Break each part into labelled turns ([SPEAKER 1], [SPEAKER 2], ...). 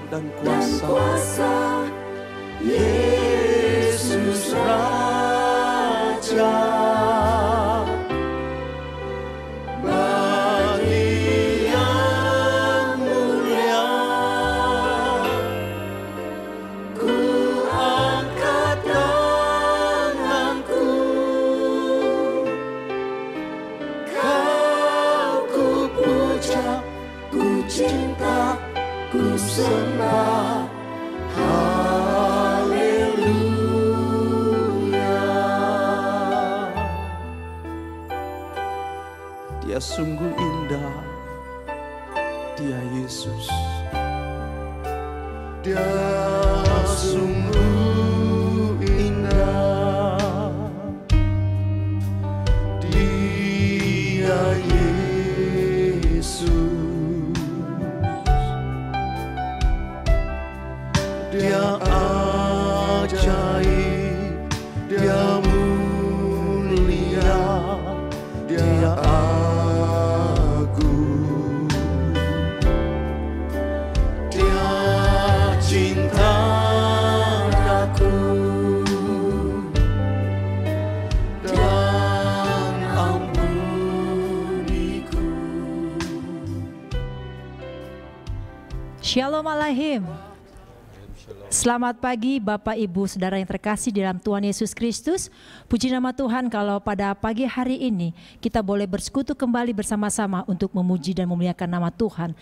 [SPEAKER 1] dan kuasa Yesus Raja. Bagi yang mulia ku angkat tanganku, Kau ku puja, ku cinta, ku sembah. Dia sungguh indah, Dia Yesus. Dia sungguh indah, Dia Yesus. Dia ajaib, Dia mulia, Dia agung. Dia cinta aku dan ampuniku.
[SPEAKER 2] Shalom Alaihim. Selamat pagi Bapak Ibu Saudara yang terkasih di dalam Tuhan Yesus Kristus. Puji nama Tuhan kalau pada pagi hari ini kita boleh bersekutu kembali bersama-sama untuk memuji dan memuliakan nama Tuhan.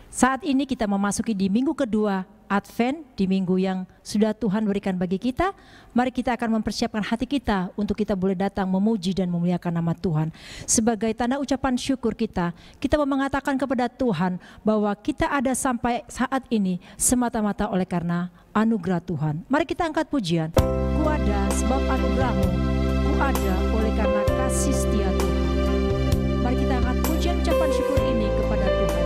[SPEAKER 2] Saat ini kita memasuki di minggu kedua Advent, di minggu yang sudah Tuhan berikan bagi kita. Mari kita akan mempersiapkan hati kita untuk kita boleh datang memuji dan memuliakan nama Tuhan. Sebagai tanda ucapan syukur kita mau mengatakan kepada Tuhan bahwa kita ada sampai saat ini semata-mata oleh karena anugerah Tuhan. Mari kita angkat pujian. Ku ada sebab anugerah-Mu, ku ada oleh karena kasih setia Tuhan. Mari kita angkat pujian ucapan syukur ini kepada Tuhan.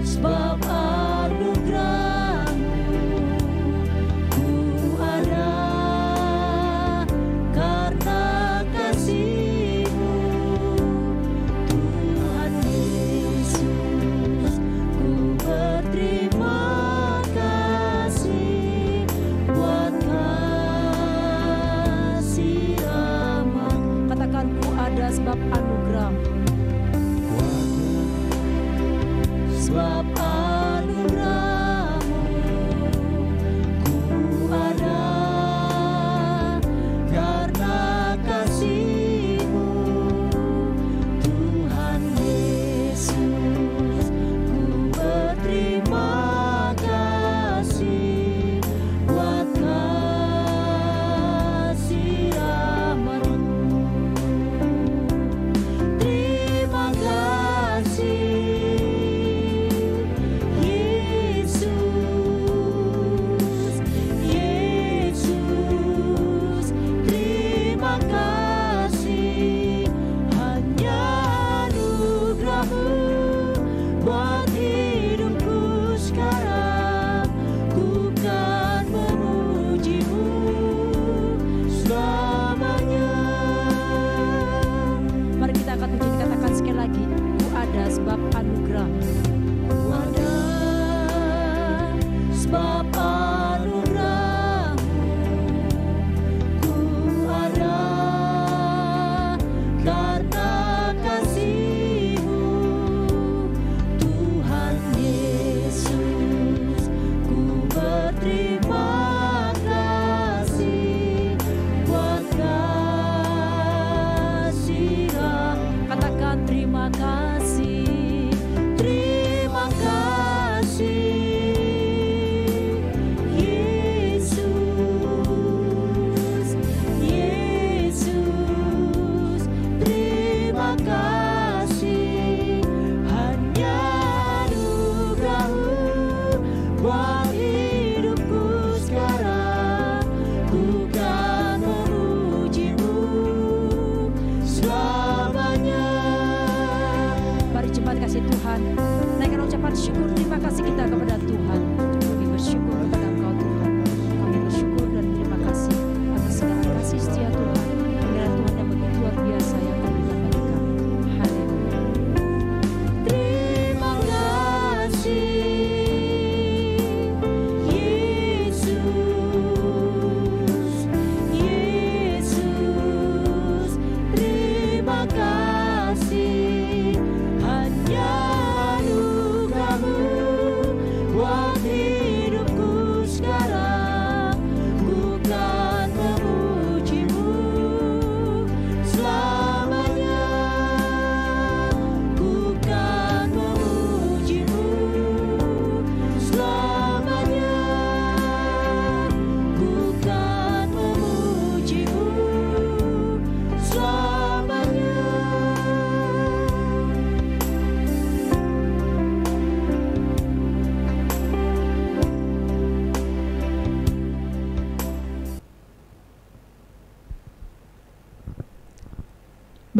[SPEAKER 3] Sebab anugerah-Mu, ku ada karena kasih-Mu, Tuhan Yesus.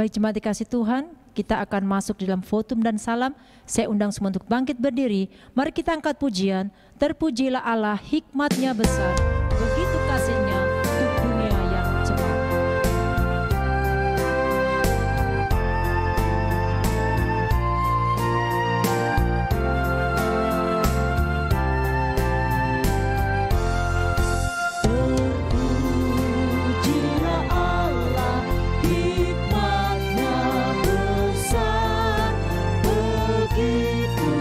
[SPEAKER 2] Baik jemaat dikasih Tuhan, kita akan masuk di dalam votum dan salam. Saya undang semua untuk bangkit berdiri. Mari kita angkat pujian. Terpujilah Allah, hikmat-Nya besar, begitu kasih-Nya untuk dunia yang cepat.
[SPEAKER 3] Terpujilah Allah, hikmat-Nya besar, begitu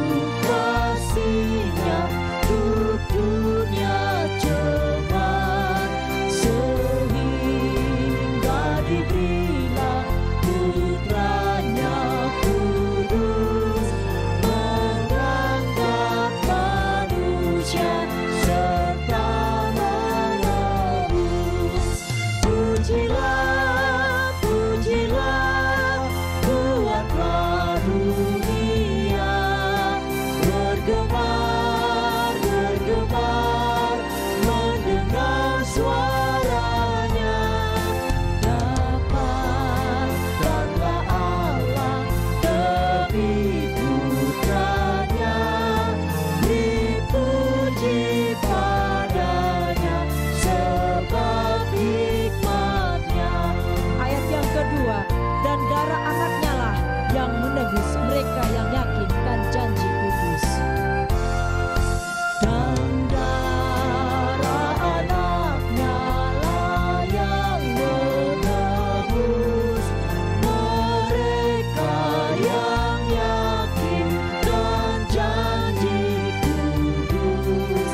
[SPEAKER 3] kasih-Nya untuk dunia cepat, sehingga diberilah putra-Nya kudus, mengangkat manusia serta menebus. Pujilah, pujilah, buatlah dunia bergemar, bergemar, mendengar suaranya. Dapatkanlah Allah demi putra-Nya, beri puji padanya sebab hikmat-Nya.
[SPEAKER 2] Ayat yang kedua, dan darah anaknya lah yang menebus mereka yang yakin dan janji kudus.
[SPEAKER 3] Dan darah anaknya lah yang menebus mereka yang yakin dan janji kudus.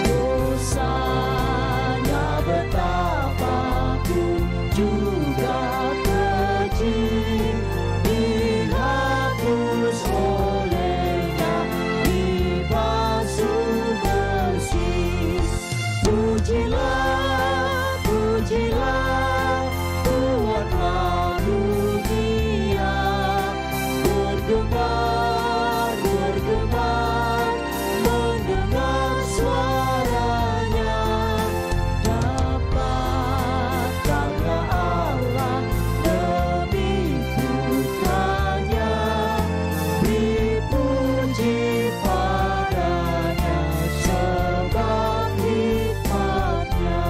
[SPEAKER 3] Dosanya betapapun juga keji, dihapus olehnya, dibasuh bersih. Pujilah, pujilah, buatlah dunia bergemar, bergemar, mendengar suaranya. Dapatkanlah Allah demi putra-Nya, beri puji padanya sebab hikmat-Nya.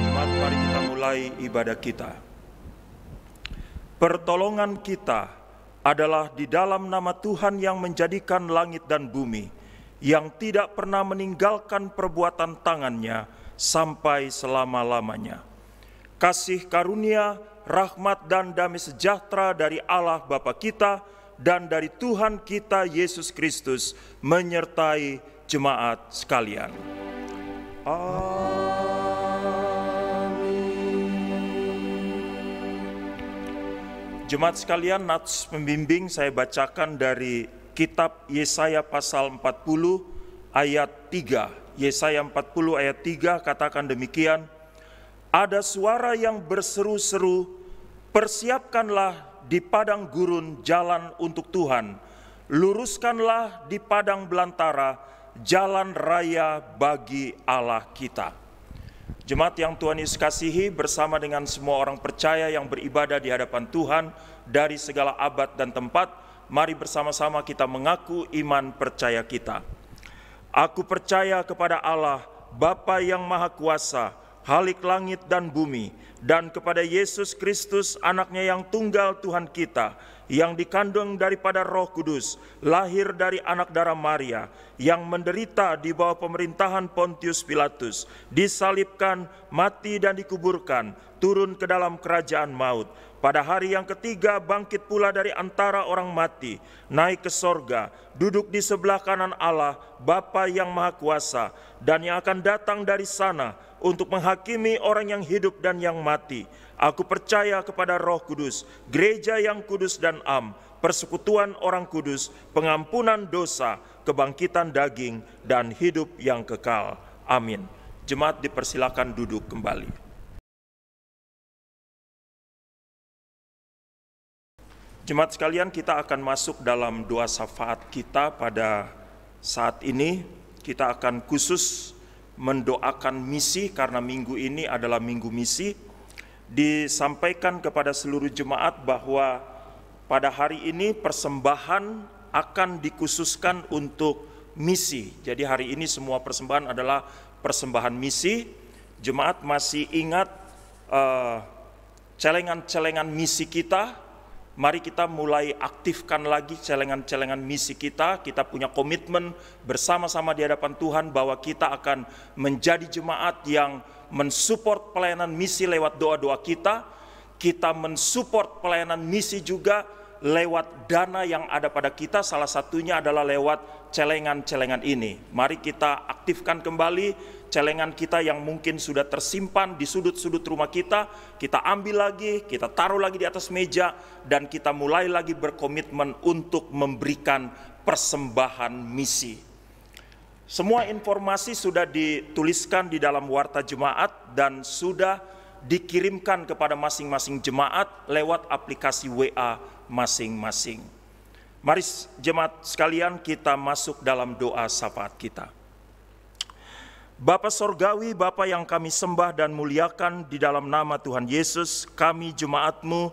[SPEAKER 4] Jemaat, mari kita mulai ibadah kita. Pertolongan kita adalah di dalam nama Tuhan yang menjadikan langit dan bumi, yang tidak pernah meninggalkan perbuatan tangannya sampai selama-lamanya. Kasih karunia, rahmat dan damai sejahtera dari Allah Bapa kita dan dari Tuhan kita Yesus Kristus menyertai jemaat sekalian. Jemaat sekalian, nats pembimbing saya bacakan dari kitab Yesaya pasal 40 ayat 3. Yesaya 40 ayat 3 katakan demikian, ada suara yang berseru-seru, persiapkanlah di padang gurun jalan untuk Tuhan, luruskanlah di padang belantara jalan raya bagi Allah kita. Jemaat yang Tuhan Yesus kasihi, bersama dengan semua orang percaya yang beribadah di hadapan Tuhan dari segala abad dan tempat, mari bersama-sama kita mengaku iman percaya kita. Aku percaya kepada Allah, Bapa yang Maha Kuasa, Halik langit dan bumi, dan kepada Yesus Kristus, anaknya yang tunggal Tuhan kita, yang dikandung daripada Roh Kudus, lahir dari anak darah Maria, yang menderita di bawah pemerintahan Pontius Pilatus, disalibkan, mati dan dikuburkan, turun ke dalam kerajaan maut. Pada hari yang ketiga bangkit pula dari antara orang mati, naik ke sorga, duduk di sebelah kanan Allah, Bapa yang Maha Kuasa, dan yang akan datang dari sana untuk menghakimi orang yang hidup dan yang mati. Aku percaya kepada Roh Kudus, gereja yang kudus dan am, persekutuan orang kudus, pengampunan dosa, kebangkitan daging, dan hidup yang kekal. Amin. Jemaat dipersilakan duduk kembali. Jemaat sekalian, kita akan masuk dalam doa syafaat kita pada saat ini. Kita akan khusus mendoakan misi karena minggu ini adalah minggu misi. Disampaikan kepada seluruh jemaat bahwa pada hari ini persembahan akan dikhususkan untuk misi. Jadi hari ini semua persembahan adalah persembahan misi. Jemaat masih ingat celengan-celengan misi kita. Mari kita mulai aktifkan lagi celengan-celengan misi kita. Kita punya komitmen bersama-sama di hadapan Tuhan bahwa kita akan menjadi jemaat yang mensupport pelayanan misi lewat doa-doa kita. Kita mensupport pelayanan misi juga lewat dana yang ada pada kita. Salah satunya adalah lewat celengan-celengan ini. Mari kita aktifkan kembali celengan kita yang mungkin sudah tersimpan di sudut-sudut rumah kita. Kita ambil lagi, kita taruh lagi di atas meja, dan kita mulai lagi berkomitmen untuk memberikan persembahan misi. Semua informasi sudah dituliskan di dalam warta jemaat dan sudah dikirimkan kepada masing-masing jemaat lewat aplikasi WA masing-masing. Mari jemaat sekalian, kita masuk dalam doa syafaat kita. Bapa Sorgawi, Bapa yang kami sembah dan muliakan, di dalam nama Tuhan Yesus, kami jemaat-Mu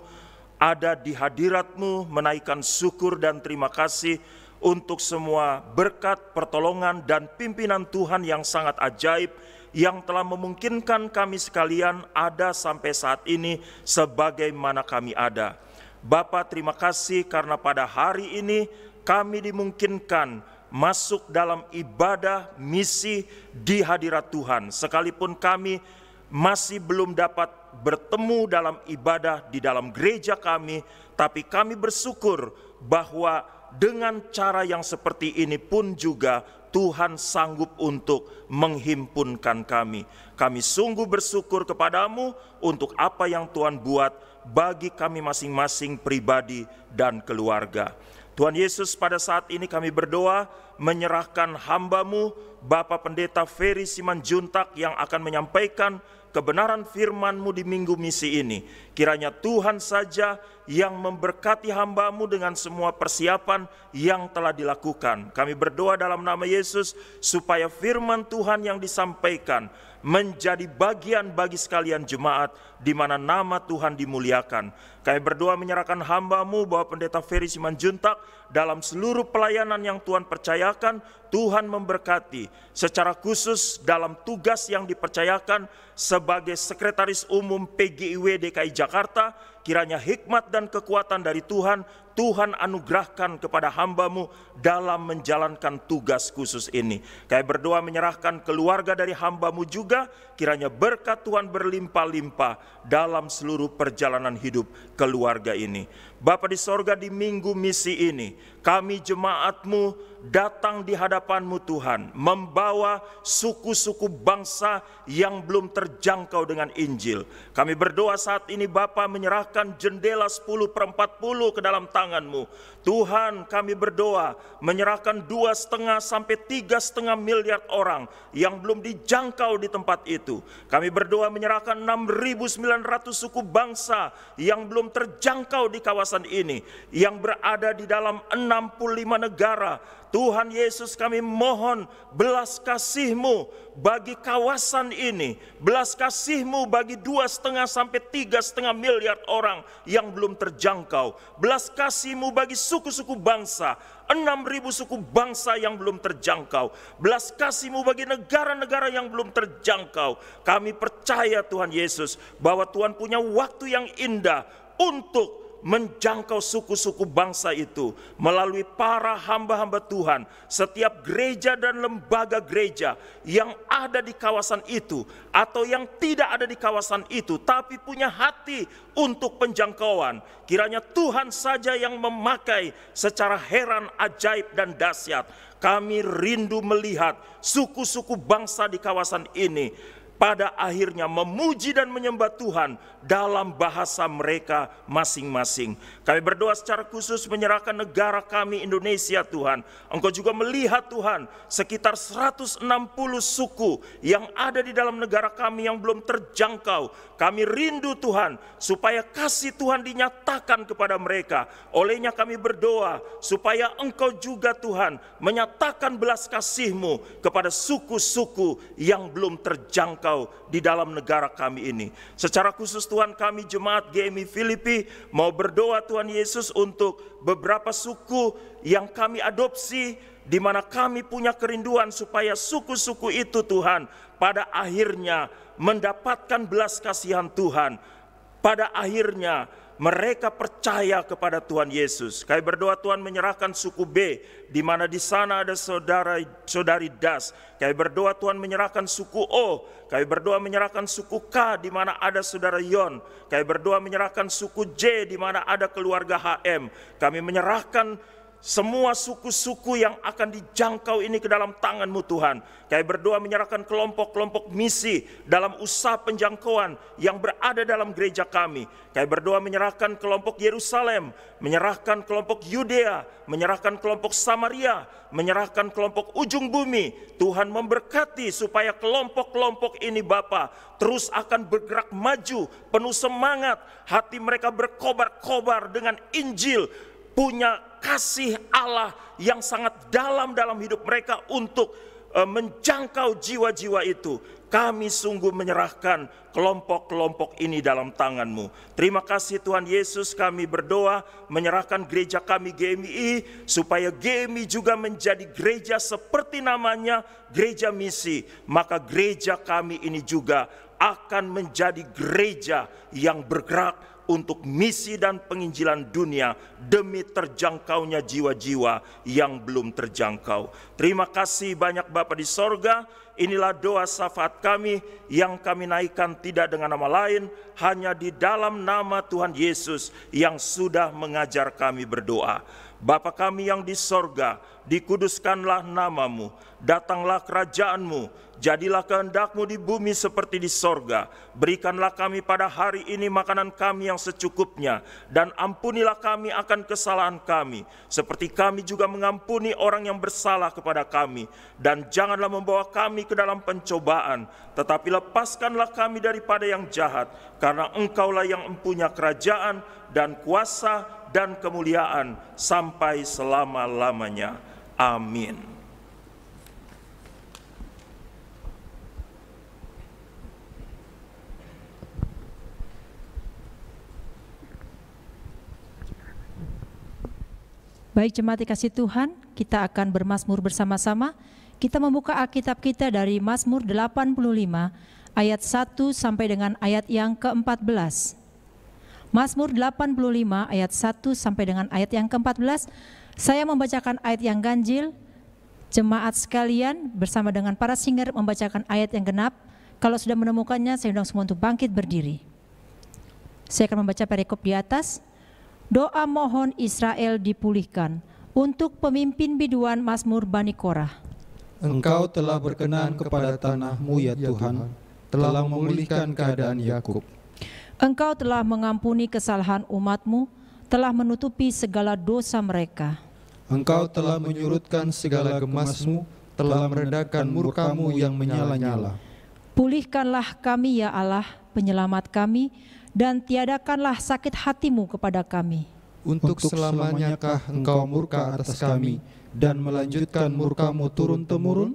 [SPEAKER 4] ada di hadirat-Mu menaikkan syukur dan terima kasih untuk semua berkat, pertolongan, dan pimpinan Tuhan yang sangat ajaib yang telah memungkinkan kami sekalian ada sampai saat ini sebagaimana kami ada. Bapa, terima kasih karena pada hari ini kami dimungkinkan masuk dalam ibadah misi di hadirat Tuhan. Sekalipun kami masih belum dapat bertemu dalam ibadah di dalam gereja kami, tapi kami bersyukur bahwa dengan cara yang seperti ini pun juga Tuhan sanggup untuk menghimpunkan kami. Kami sungguh bersyukur kepadamu untuk apa yang Tuhan buat bagi kami masing-masing pribadi dan keluarga. Tuhan Yesus, pada saat ini kami berdoa menyerahkan hamba-Mu, Bapak Pendeta Ferry Simanjuntak, yang akan menyampaikan kebenaran firman-Mu di minggu misi ini. Kiranya Tuhan saja yang memberkati hamba-Mu dengan semua persiapan yang telah dilakukan. Kami berdoa dalam nama Yesus supaya firman Tuhan yang disampaikan menjadi bagian bagi sekalian jemaat di mana nama Tuhan dimuliakan. Kami berdoa menyerahkan hamba-Mu Bapak Pendeta Ferry Simanjuntak dalam seluruh pelayanan yang Tuhan percayakan. Tuhan memberkati secara khusus dalam tugas yang dipercayakan sebagai Sekretaris Umum PGIW DKI Jakarta. Kiranya hikmat dan kekuatan dari Tuhan anugerahkan kepada hamba-Mu dalam menjalankan tugas khusus ini. Kami berdoa menyerahkan keluarga dari hamba-Mu juga, kiranya berkat Tuhan berlimpah-limpah dalam seluruh perjalanan hidup keluarga ini. Bapa di sorga, di minggu misi ini kami jemaat-Mu datang di hadapan-Mu Tuhan, membawa suku-suku bangsa yang belum terjangkau dengan Injil. Kami berdoa saat ini Bapa menyerahkan jendela 10/40 ke dalam tangan-Mu. Tuhan, kami berdoa menyerahkan 2,5 sampai 3,5 miliar orang yang belum dijangkau di tempat itu. Kami berdoa menyerahkan 6.900 suku bangsa yang belum terjangkau di kawasan ini, yang berada di dalam 65 negara. Tuhan Yesus, kami mohon belas kasih-Mu bagi kawasan ini, belas kasih-Mu bagi 2,5 sampai 3,5 miliar orang yang belum terjangkau, belas kasih-Mu bagi suku-suku bangsa, 6.000 suku bangsa yang belum terjangkau, belas kasih-Mu bagi negara-negara yang belum terjangkau. Kami percaya Tuhan Yesus bahwa Tuhan punya waktu yang indah untuk menjangkau suku-suku bangsa itu melalui para hamba-hamba Tuhan. Setiap gereja dan lembaga gereja yang ada di kawasan itu atau yang tidak ada di kawasan itu tapi punya hati untuk penjangkauan, kiranya Tuhan saja yang memakai secara heran, ajaib, dan dahsyat. Kami rindu melihat suku-suku bangsa di kawasan ini pada akhirnya memuji dan menyembah Tuhan dalam bahasa mereka masing-masing. Kami berdoa secara khusus menyerahkan negara kami Indonesia Tuhan. Engkau juga melihat Tuhan sekitar 160 suku yang ada di dalam negara kami yang belum terjangkau. Kami rindu Tuhan supaya kasih Tuhan dinyatakan kepada mereka. Olehnya kami berdoa supaya Engkau juga Tuhan menyatakan belas kasih-Mu kepada suku-suku yang belum terjangkau di dalam negara kami ini. Secara khusus Tuhan, kami jemaat GMI Filipi mau berdoa Tuhan Yesus untuk beberapa suku yang kami adopsi, di mana kami punya kerinduan supaya suku-suku itu Tuhan pada akhirnya mendapatkan belas kasihan Tuhan. Pada akhirnya mereka percaya kepada Tuhan Yesus. Kami berdoa Tuhan menyerahkan suku B, di mana di sana ada saudari Das. Kami berdoa Tuhan menyerahkan suku O. Kami berdoa menyerahkan suku K, di mana ada saudara Yon. Kami berdoa menyerahkan suku J, di mana ada keluarga HM. Kami menyerahkan semua suku-suku yang akan dijangkau ini ke dalam tangan-Mu Tuhan. Kami berdoa menyerahkan kelompok-kelompok misi dalam usaha penjangkauan yang berada dalam gereja kami. Kami berdoa menyerahkan kelompok Yerusalem, menyerahkan kelompok Yudea, menyerahkan kelompok Samaria, menyerahkan kelompok ujung bumi. Tuhan memberkati supaya kelompok-kelompok ini Bapa terus akan bergerak maju, penuh semangat, hati mereka berkobar-kobar dengan Injil, punya kasih Allah yang sangat dalam hidup mereka untuk menjangkau jiwa-jiwa itu. Kami sungguh menyerahkan kelompok-kelompok ini dalam tangan-Mu. Terima kasih Tuhan Yesus, kami berdoa menyerahkan gereja kami GMI, supaya GMI juga menjadi gereja seperti namanya, gereja misi. Maka gereja kami ini juga akan menjadi gereja yang bergerak untuk misi dan penginjilan dunia demi terjangkaunya jiwa-jiwa yang belum terjangkau. Terima kasih banyak Bapa di sorga. Inilah doa syafaat kami yang kami naikkan tidak dengan nama lain, hanya di dalam nama Tuhan Yesus yang sudah mengajar kami berdoa. Bapa kami yang di sorga, dikuduskanlah nama-Mu, datanglah kerajaan-Mu, jadilah kehendak-Mu di bumi seperti di sorga. Berikanlah kami pada hari ini makanan kami yang secukupnya, dan ampunilah kami akan kesalahan kami, seperti kami juga mengampuni orang yang bersalah kepada kami. Dan janganlah membawa kami ke dalam pencobaan, tetapi lepaskanlah kami daripada yang jahat, karena Engkaulah yang mempunyai kerajaan dan kuasa dan kemuliaan sampai selama-lamanya. Amin.
[SPEAKER 2] Baik jemaat dikasih Tuhan, kita akan bermazmur bersama-sama. Kita membuka Alkitab kita dari Mazmur 85 ayat 1 sampai dengan ayat yang ke-14. Mazmur 85 ayat 1 sampai dengan ayat yang ke-14. Saya membacakan ayat yang ganjil, jemaat sekalian bersama dengan para singer membacakan ayat yang genap. Kalau sudah menemukannya, saya undang semua untuk bangkit berdiri. Saya akan membaca perikop di atas. Doa mohon Israel dipulihkan untuk pemimpin biduan Mazmur Bani Korah.
[SPEAKER 5] Engkau telah berkenan kepada tanah-Mu ya Tuhan, telah memulihkan keadaan Yakub.
[SPEAKER 2] Engkau telah mengampuni kesalahan umat-Mu, telah menutupi segala dosa mereka.
[SPEAKER 5] Engkau telah menyurutkan segala gemas-Mu, telah meredakan murka-Mu yang menyala-nyala.
[SPEAKER 2] Pulihkanlah kami ya Allah, penyelamat kami, dan tiadakanlah sakit hati-Mu kepada kami.
[SPEAKER 5] Untuk selamanyakah Engkau murka atas kami, dan melanjutkan murka-Mu turun-temurun?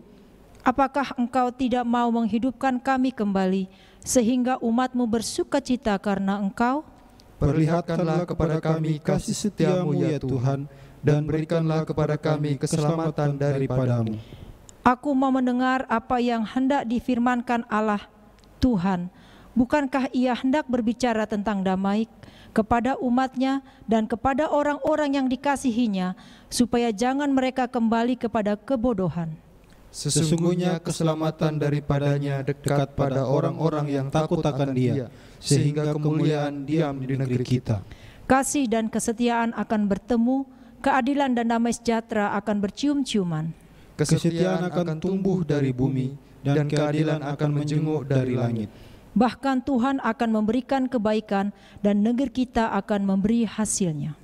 [SPEAKER 2] Apakah Engkau tidak mau menghidupkan kami kembali, sehingga umat-Mu bersuka cita karena Engkau?
[SPEAKER 5] Perlihatkanlah kepada kami kasih setia-Mu ya Tuhan, dan berikanlah kepada kami keselamatan daripada-Mu.
[SPEAKER 2] Aku mau mendengar apa yang hendak difirmankan Allah Tuhan. Bukankah Ia hendak berbicara tentang damai kepada umat-Nya dan kepada orang-orang yang dikasihi-Nya, supaya jangan mereka kembali kepada kebodohan.
[SPEAKER 5] Sesungguhnya keselamatan daripadanya dekat pada orang-orang yang takut akan Dia, sehingga kemuliaan diam di negeri kita.
[SPEAKER 2] Kasih dan kesetiaan akan bertemu, keadilan dan damai sejahtera akan bercium-ciuman.
[SPEAKER 5] Kesetiaan akan tumbuh dari bumi, dan keadilan akan menjenguk dari langit.
[SPEAKER 2] Bahkan Tuhan akan memberikan kebaikan dan negeri kita akan memberi hasilnya.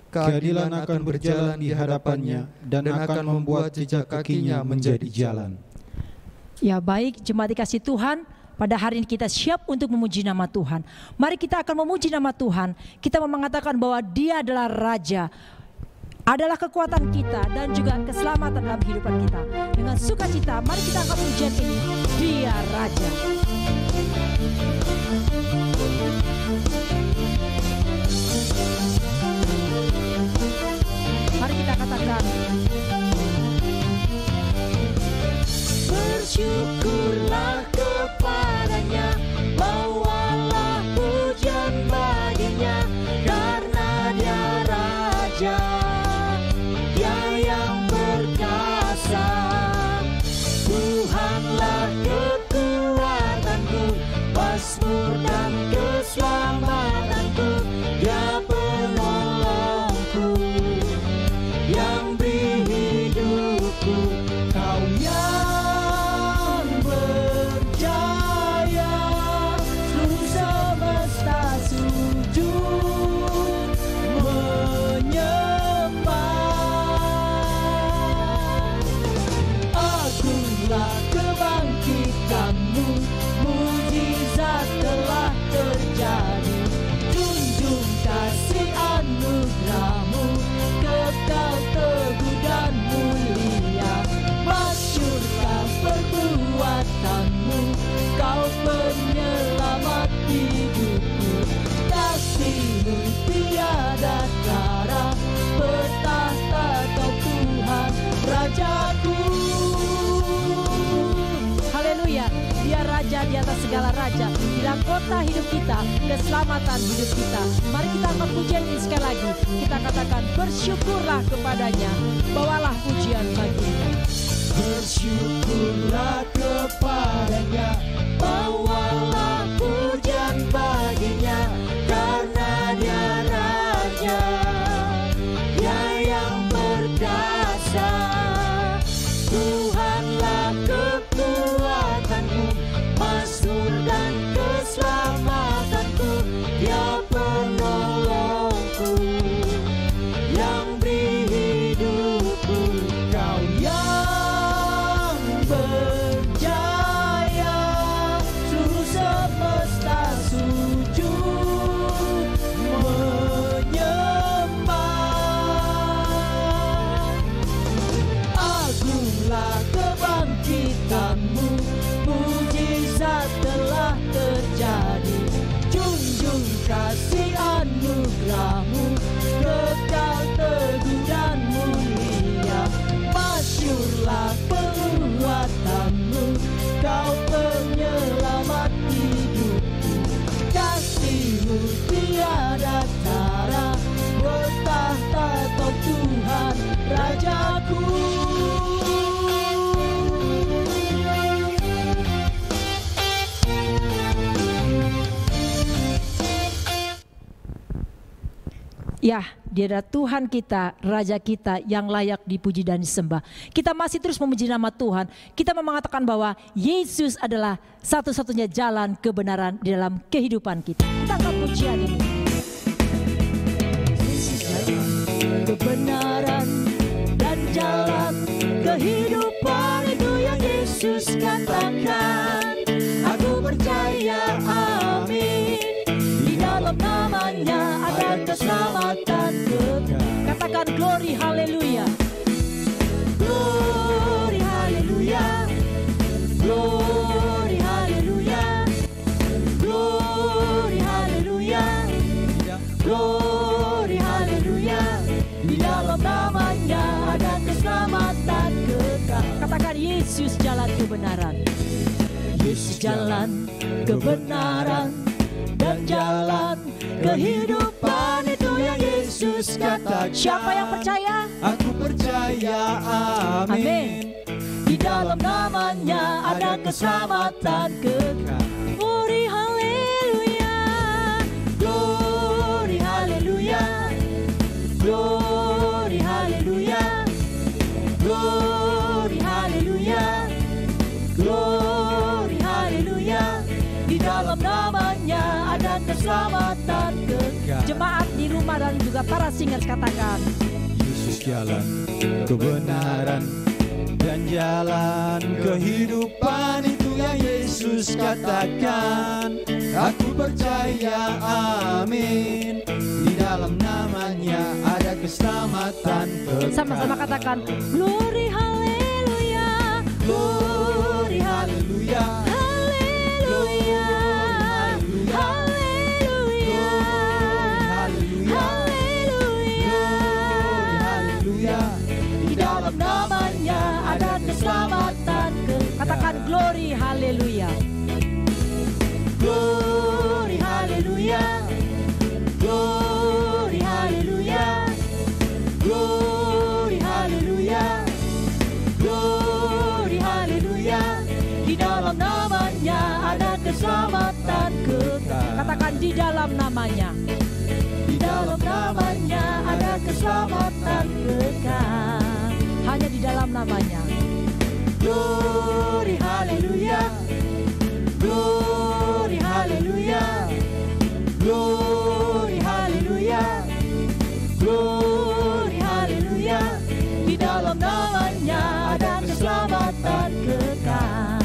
[SPEAKER 5] Keadilan akan berjalan di hadapannya dan akan membuat jejak kakinya menjadi jalan.
[SPEAKER 2] Ya baik, jemaat dikasih Tuhan, pada hari ini kita siap untuk memuji nama Tuhan. Mari kita akan memuji nama Tuhan. Kita mengatakan bahwa Dia adalah Raja, adalah kekuatan kita dan juga keselamatan dalam kehidupan kita. Dengan sukacita, mari kita akan pujian ini, Dia Raja. Mari kita katakan,
[SPEAKER 3] bersyukurlah kepadanya, bawalah pujian baginya, karena Dia Raja, Dia yang perkasa. Tuhanlah kekuatanku, mazmur dan keselamatanku, Dia penolongku, yang beri hidupku. Kau yang berjaya, seluruh semesta sujud menyembah. Akulah kebangkitanmu, mujizat telah terjadi. Junjung kasih anugerahmu, kekal teguh dan mulia. Masyurkan perbuatanmu, kau penyelamat hidupku. Kasihmu tiada tara, bertahta kau Tuhan Rajaku.
[SPEAKER 2] haleluya, Dia Raja di atas segala raja, di dalam kota hidup kita, keselamatan hidup kita. Mari kita angkat pujian ini sekali lagi. Kita katakan, bersyukurlah kepadanya, bawalah pujian baginya.
[SPEAKER 3] Bersyukurlah kepadanya, bawalah pujian baginya, karena Dia Raja, Dia yang perkasa. Tuhanlah kekuatanku, mazmur dan keselamatanku, Dia penolongku, yang beri hidupku. Kau yang berjaya, seluruh semesta sujud menyembah. Agunglah kebangkitanmu, mujizat telah terjadi. Junjung kasih anugerahmu, kekal teguh dan mulia. Masyurlah perbuatanmu, kau penyelamat hidupku. Kasihmu tiada tara, bertahta kau Tuhan Rajaku.
[SPEAKER 2] Ya, Dia adalah Tuhan kita, Raja kita yang layak dipuji dan disembah. Kita masih terus memuji nama Tuhan. Kita mengatakan bahwa Yesus adalah satu-satunya jalan kebenaran di dalam kehidupan kita. Kita angkat pujian ini.
[SPEAKER 3] Kebenaran dan jalan kehidupan, itu yang Yesus katakan. Aku percaya, amin. Di dalam namanya ada keselamatan kekal.
[SPEAKER 2] Katakan glory, haleluya.
[SPEAKER 3] Glory, haleluya. Glory, haleluya. Glory, haleluya. Glory, haleluya. Di dalam namanya ada keselamatan kekal.
[SPEAKER 2] Katakan Yesus jalan kebenaran.
[SPEAKER 3] Yesus jalan kebenaran dan jalan kehidupan, itu yang Yesus katakan.
[SPEAKER 2] Siapa yang percaya?
[SPEAKER 3] Aku percaya, amin.
[SPEAKER 2] Amin.
[SPEAKER 3] Di dalam namanya ada keselamatan kekal. Glory, haleluya. Glory, haleluya. Glory, haleluya. Glory, haleluya. Glory. keselamatan kekal.
[SPEAKER 2] Jemaat di rumah dan juga para singers katakan,
[SPEAKER 3] Yesus jalan kebenaran dan jalan kehidupan, itu yang Yesus katakan. Aku percaya, amin. Di dalam namanya ada keselamatan kekal.
[SPEAKER 2] sama-sama katakan, glory haleluya,
[SPEAKER 3] Glory haleluya,
[SPEAKER 2] haleluya, haleluya, haleluya.
[SPEAKER 3] haleluya.
[SPEAKER 2] Di dalam namanya ada keselamatan kekal. Katakan glory haleluya.
[SPEAKER 3] Glory haleluya, glory haleluya, glory haleluya, glory haleluya.
[SPEAKER 2] Di dalam namanya ada keselamatan kekal. Katakan di dalam namanya.
[SPEAKER 3] Di dalam namanya ada keselamatan
[SPEAKER 2] Kekal. Hanya di dalam namanya.
[SPEAKER 3] Glory haleluya, glory haleluya, glory haleluya, glory haleluya.
[SPEAKER 2] Di dalam namanya ada keselamatan kekal.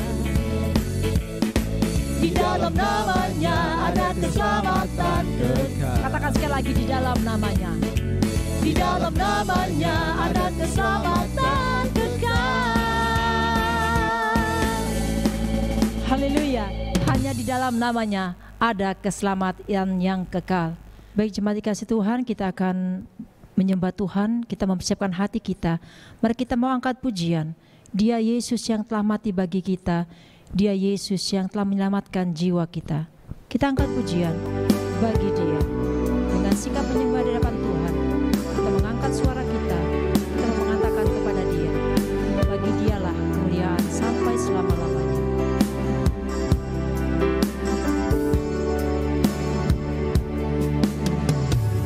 [SPEAKER 2] Di dalam namanya ada keselamatan kekal. Katakan sekali lagi, di dalam namanya. Di dalam namanya ada keselamatan kekal. Haleluya. Hanya di dalam namanya ada keselamatan yang kekal. Baik jemaat dikasih Tuhan, kita akan menyembah Tuhan, kita mempersiapkan hati kita. Mari kita mau angkat pujian. Dia Yesus yang telah mati bagi kita. Dia Yesus yang telah menyelamatkan jiwa kita. Kita angkat pujian bagi Dia. Dengan sikap menyembah di hadapan Tuhan, kita mengangkat suara kita, kita mengatakan kepada Dia, bagi Dialah kemuliaan sampai selama-lamanya.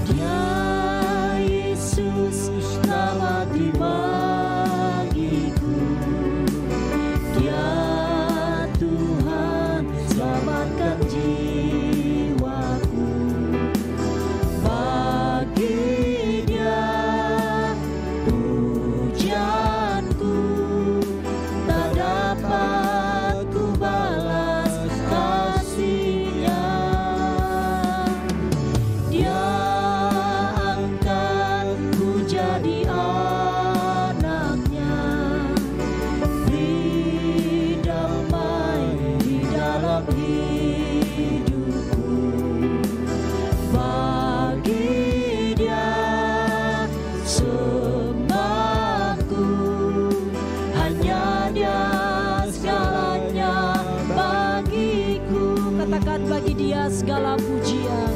[SPEAKER 2] Dia Yesus telah mati bagiku. Dia Tuhan selamatkan jiwaku. Bagi Dia pujianku tak dapat ku balas kasih-Nya. Dia angkatku jadi anaknya, beri damai di dalam hidupku. Bagi Dia sembahku, hanya Dia segalanya bagiku. Katakan bagi Dia segala pujian.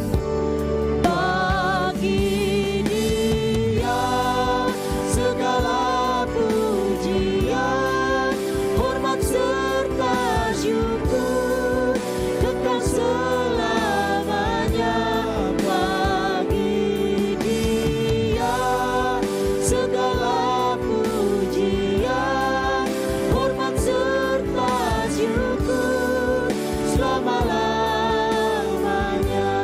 [SPEAKER 2] Bagi Dia segala pujian, hormat serta syukur kekal selamanya. Bagi Dia segala pujian, hormat serta syukur selama-lamanya.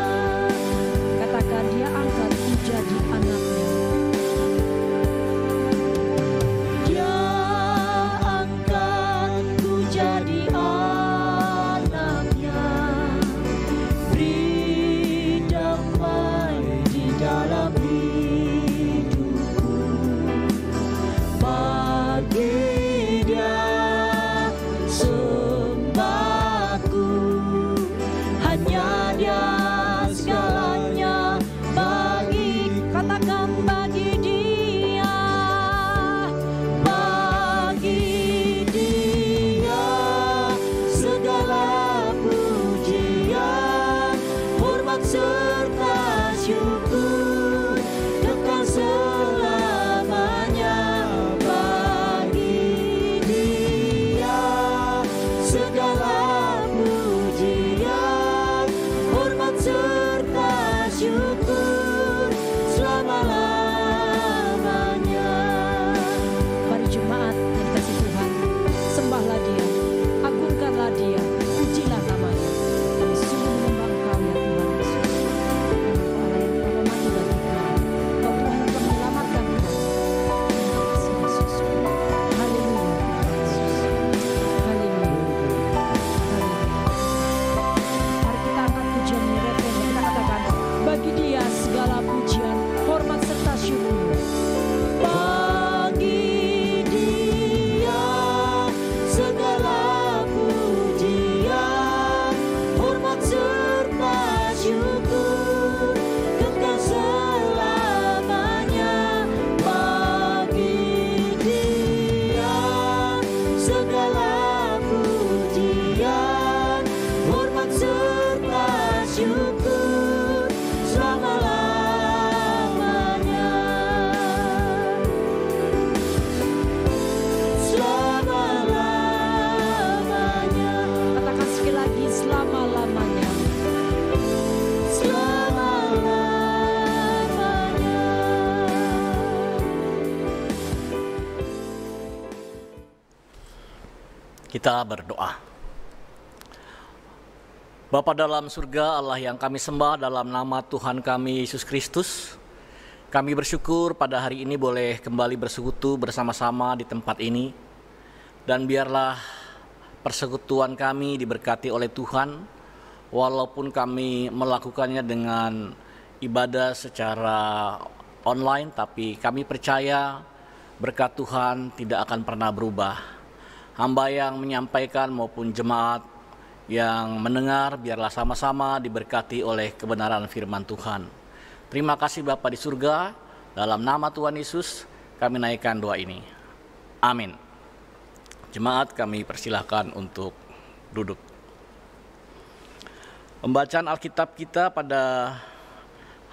[SPEAKER 6] Kita berdoa. Bapa dalam surga, Allah yang kami sembah dalam nama Tuhan kami Yesus Kristus, kami bersyukur pada hari ini boleh kembali bersekutu bersama-sama di tempat ini. Dan biarlah persekutuan kami diberkati oleh Tuhan, walaupun kami melakukannya dengan ibadah secara online, tapi kami percaya berkat Tuhan tidak akan pernah berubah. Hamba yang menyampaikan maupun jemaat yang mendengar, biarlah sama-sama diberkati oleh kebenaran firman Tuhan. Terima kasih Bapa di surga, dalam nama Tuhan Yesus kami naikkan doa ini. Amin. Jemaat kami persilahkan untuk duduk. Pembacaan Alkitab kita pada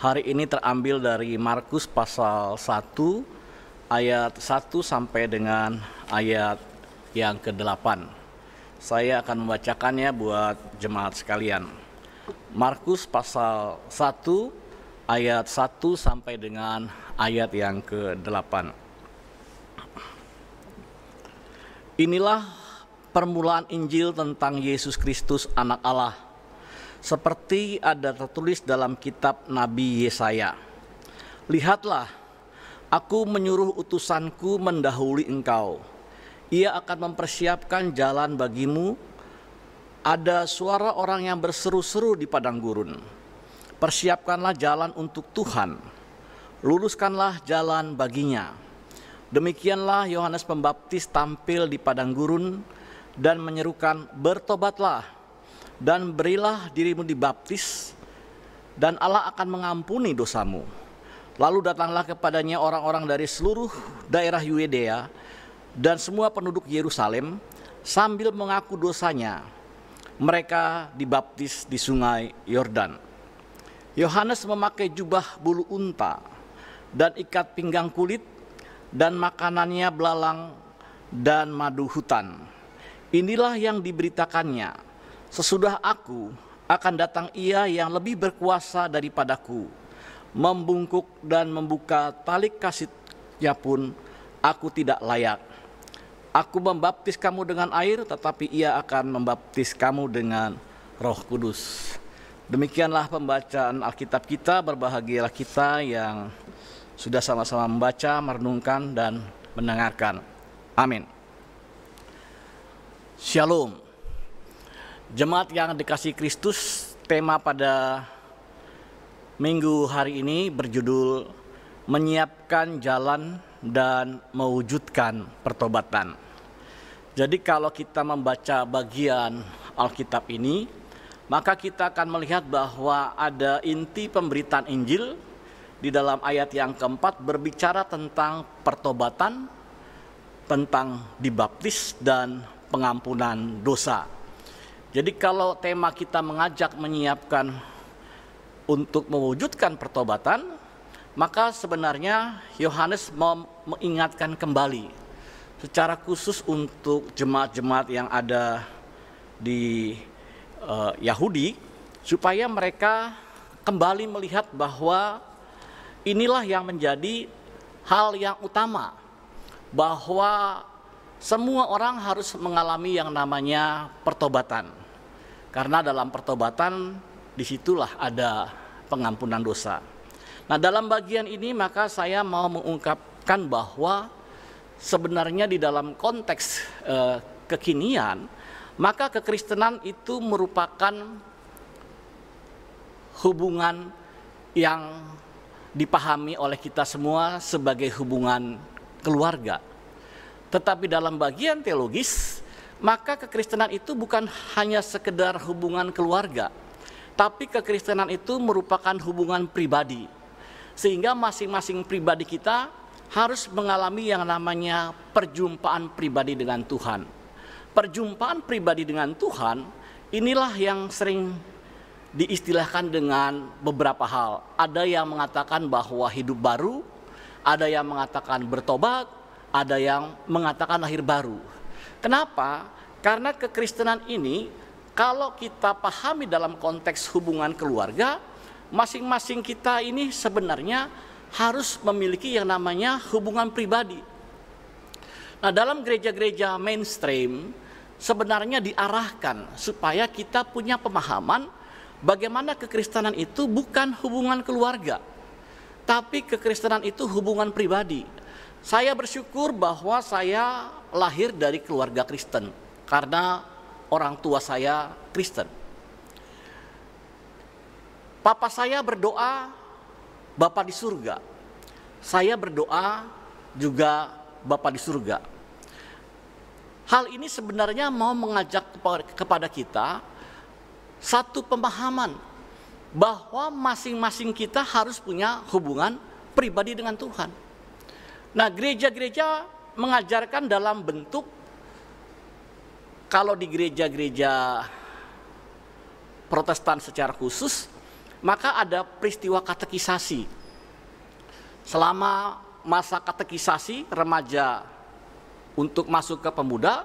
[SPEAKER 6] hari ini terambil dari Markus pasal 1 ayat 1 sampai dengan ayat yang ke-8. Saya akan membacakannya buat jemaat sekalian. Markus pasal 1 ayat 1 sampai dengan ayat yang ke-8. Inilah permulaan Injil tentang Yesus Kristus Anak Allah, seperti ada tertulis dalam kitab Nabi Yesaya. Lihatlah, aku menyuruh utusanku mendahului engkau. Ia akan mempersiapkan jalan bagimu. Ada suara orang yang berseru-seru di padang gurun. Persiapkanlah jalan untuk Tuhan. Luruskanlah jalan baginya. Demikianlah Yohanes Pembaptis tampil di padang gurun dan menyerukan, bertobatlah dan berilah dirimu dibaptis, dan Allah akan mengampuni dosamu. Lalu datanglah kepadanya orang-orang dari seluruh daerah Yudea dan semua penduduk Yerusalem sambil mengaku dosanya. Mereka dibaptis di sungai Yordan. Yohanes memakai jubah bulu unta dan ikat pinggang kulit, dan makanannya belalang dan madu hutan. Inilah yang diberitakannya, sesudah aku akan datang Ia yang lebih berkuasa daripadaku. Membungkuk dan membuka tali kasutnya pun aku tidak layak. Aku membaptis kamu dengan air, tetapi Ia akan membaptis kamu dengan Roh Kudus. Demikianlah pembacaan Alkitab kita. Berbahagialah kita yang sudah sama-sama membaca, merenungkan, dan mendengarkan. Amin. Shalom. Jemaat yang dikasihi Kristus, tema pada minggu hari ini berjudul menyiapkan jalan dan mewujudkan pertobatan. Jadi kalau kita membaca bagian Alkitab ini, maka kita akan melihat bahwa ada inti pemberitaan Injil di dalam ayat yang keempat berbicara tentang pertobatan, tentang dibaptis dan pengampunan dosa. Jadi kalau tema kita mengajak menyiapkan untuk mewujudkan pertobatan, maka sebenarnya Yohanes mengingatkan kembali secara khusus untuk jemaat-jemaat yang ada di Yahudi, supaya mereka kembali melihat bahwa inilah yang menjadi hal yang utama, bahwa semua orang harus mengalami yang namanya pertobatan. Karena dalam pertobatan disitulah ada pengampunan dosa. Nah, dalam bagian ini maka saya mau mengungkapkan bahwa sebenarnya di dalam konteks kekinian, maka kekristenan itu merupakan hubungan yang dipahami oleh kita semua sebagai hubungan keluarga. Tetapi dalam bagian teologis, maka kekristenan itu bukan hanya sekedar hubungan keluarga, tapi kekristenan itu merupakan hubungan pribadi. Sehingga masing-masing pribadi kita harus mengalami yang namanya perjumpaan pribadi dengan Tuhan. Perjumpaan pribadi dengan Tuhan inilah yang sering diistilahkan dengan beberapa hal. Ada yang mengatakan bahwa hidup baru, ada yang mengatakan bertobat, ada yang mengatakan lahir baru. Kenapa? Karena kekristenan ini kalau kita pahami dalam konteks hubungan keluarga, masing-masing kita ini sebenarnya harus memiliki yang namanya hubungan pribadi. Nah, dalam gereja-gereja mainstream, sebenarnya diarahkan supaya kita punya pemahaman bagaimana kekristenan itu bukan hubungan keluarga, tapi kekristenan itu hubungan pribadi. Saya bersyukur bahwa saya lahir dari keluarga Kristen karena orang tua saya Kristen. Papa saya berdoa, Bapa di surga. Saya berdoa juga Bapa di surga. Hal ini sebenarnya mau mengajak kepada kita satu pemahaman bahwa masing-masing kita harus punya hubungan pribadi dengan Tuhan. Nah, gereja-gereja mengajarkan dalam bentuk, kalau di gereja-gereja Protestan secara khusus, maka ada peristiwa katekisasi. Selama masa katekisasi remaja untuk masuk ke pemuda,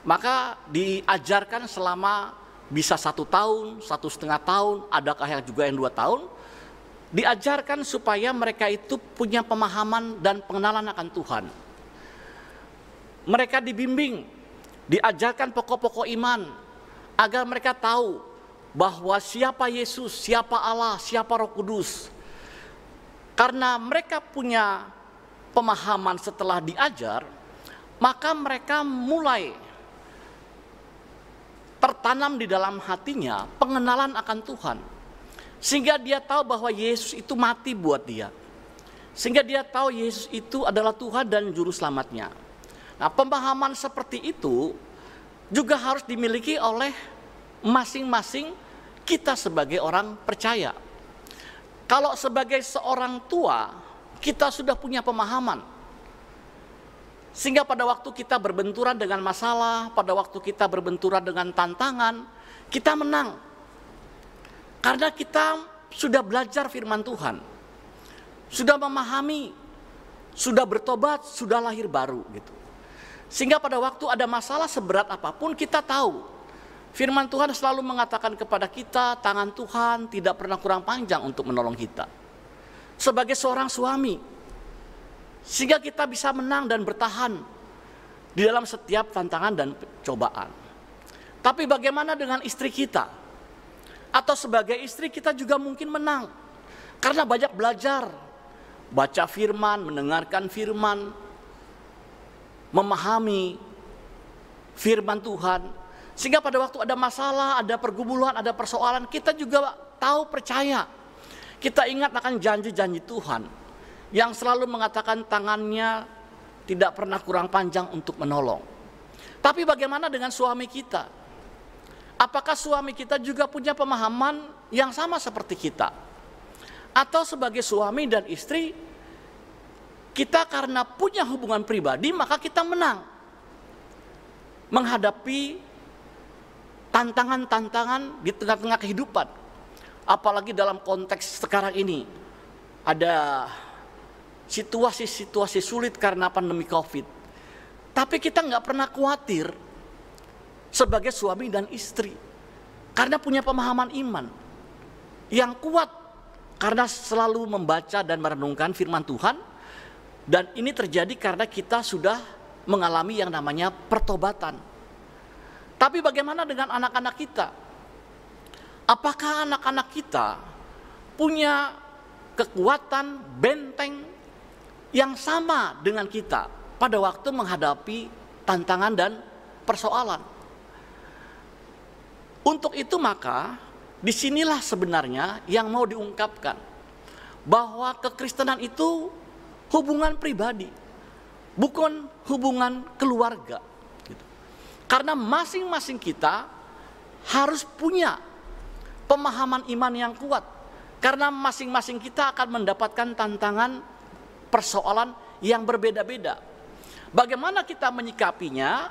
[SPEAKER 6] maka diajarkan selama bisa 1 tahun, 1,5 tahun, adakah yang juga yang 2 tahun, diajarkan supaya mereka itu punya pemahaman dan pengenalan akan Tuhan. Mereka dibimbing, diajarkan pokok-pokok iman, agar mereka tahu bahwa siapa Yesus, siapa Allah, siapa Roh Kudus. Karena mereka punya pemahaman setelah diajar, maka mereka mulai tertanam di dalam hatinya pengenalan akan Tuhan. Sehingga dia tahu bahwa Yesus itu mati buat dia. Sehingga dia tahu Yesus itu adalah Tuhan dan Juru Selamatnya. Nah, pemahaman seperti itu juga harus dimiliki oleh masing-masing kita sebagai orang percaya. Kalau sebagai seorang tua, kita sudah punya pemahaman. Sehingga pada waktu kita berbenturan dengan masalah, pada waktu kita berbenturan dengan tantangan, kita menang. Karena kita sudah belajar firman Tuhan, sudah memahami, sudah bertobat, sudah lahir baru gitu. Sehingga pada waktu ada masalah seberat apapun kita tahu, firman Tuhan selalu mengatakan kepada kita, tangan Tuhan tidak pernah kurang panjang untuk menolong kita. Sebagai seorang suami, sehingga kita bisa menang dan bertahan di dalam setiap tantangan dan cobaan. Tapi bagaimana dengan istri kita? Atau sebagai istri kita juga mungkin menang karena banyak belajar, baca firman, mendengarkan firman, memahami firman Tuhan. Sehingga pada waktu ada masalah, ada pergumulan, ada persoalan, kita juga tahu, percaya. Kita ingat akan janji-janji Tuhan yang selalu mengatakan tangannya tidak pernah kurang panjang untuk menolong. Tapi bagaimana dengan suami kita? Apakah suami kita juga punya pemahaman yang sama seperti kita? Atau sebagai suami dan istri, kita karena punya hubungan pribadi, maka kita menang menghadapi tantangan-tantangan di tengah-tengah kehidupan. Apalagi dalam konteks sekarang ini, ada situasi-situasi sulit karena pandemi COVID. Tapi kita nggak pernah khawatir sebagai suami dan istri, karena punya pemahaman iman yang kuat, karena selalu membaca dan merenungkan firman Tuhan. Dan ini terjadi karena kita sudah mengalami yang namanya pertobatan. Tapi bagaimana dengan anak-anak kita? Apakah anak-anak kita punya kekuatan benteng yang sama dengan kita pada waktu menghadapi tantangan dan persoalan? Untuk itu maka disinilah sebenarnya yang mau diungkapkan, bahwa kekristenan itu hubungan pribadi, bukan hubungan keluarga gitu. Karena masing-masing kita harus punya pemahaman iman yang kuat, karena masing-masing kita akan mendapatkan tantangan persoalan yang berbeda-beda. Bagaimana kita menyikapinya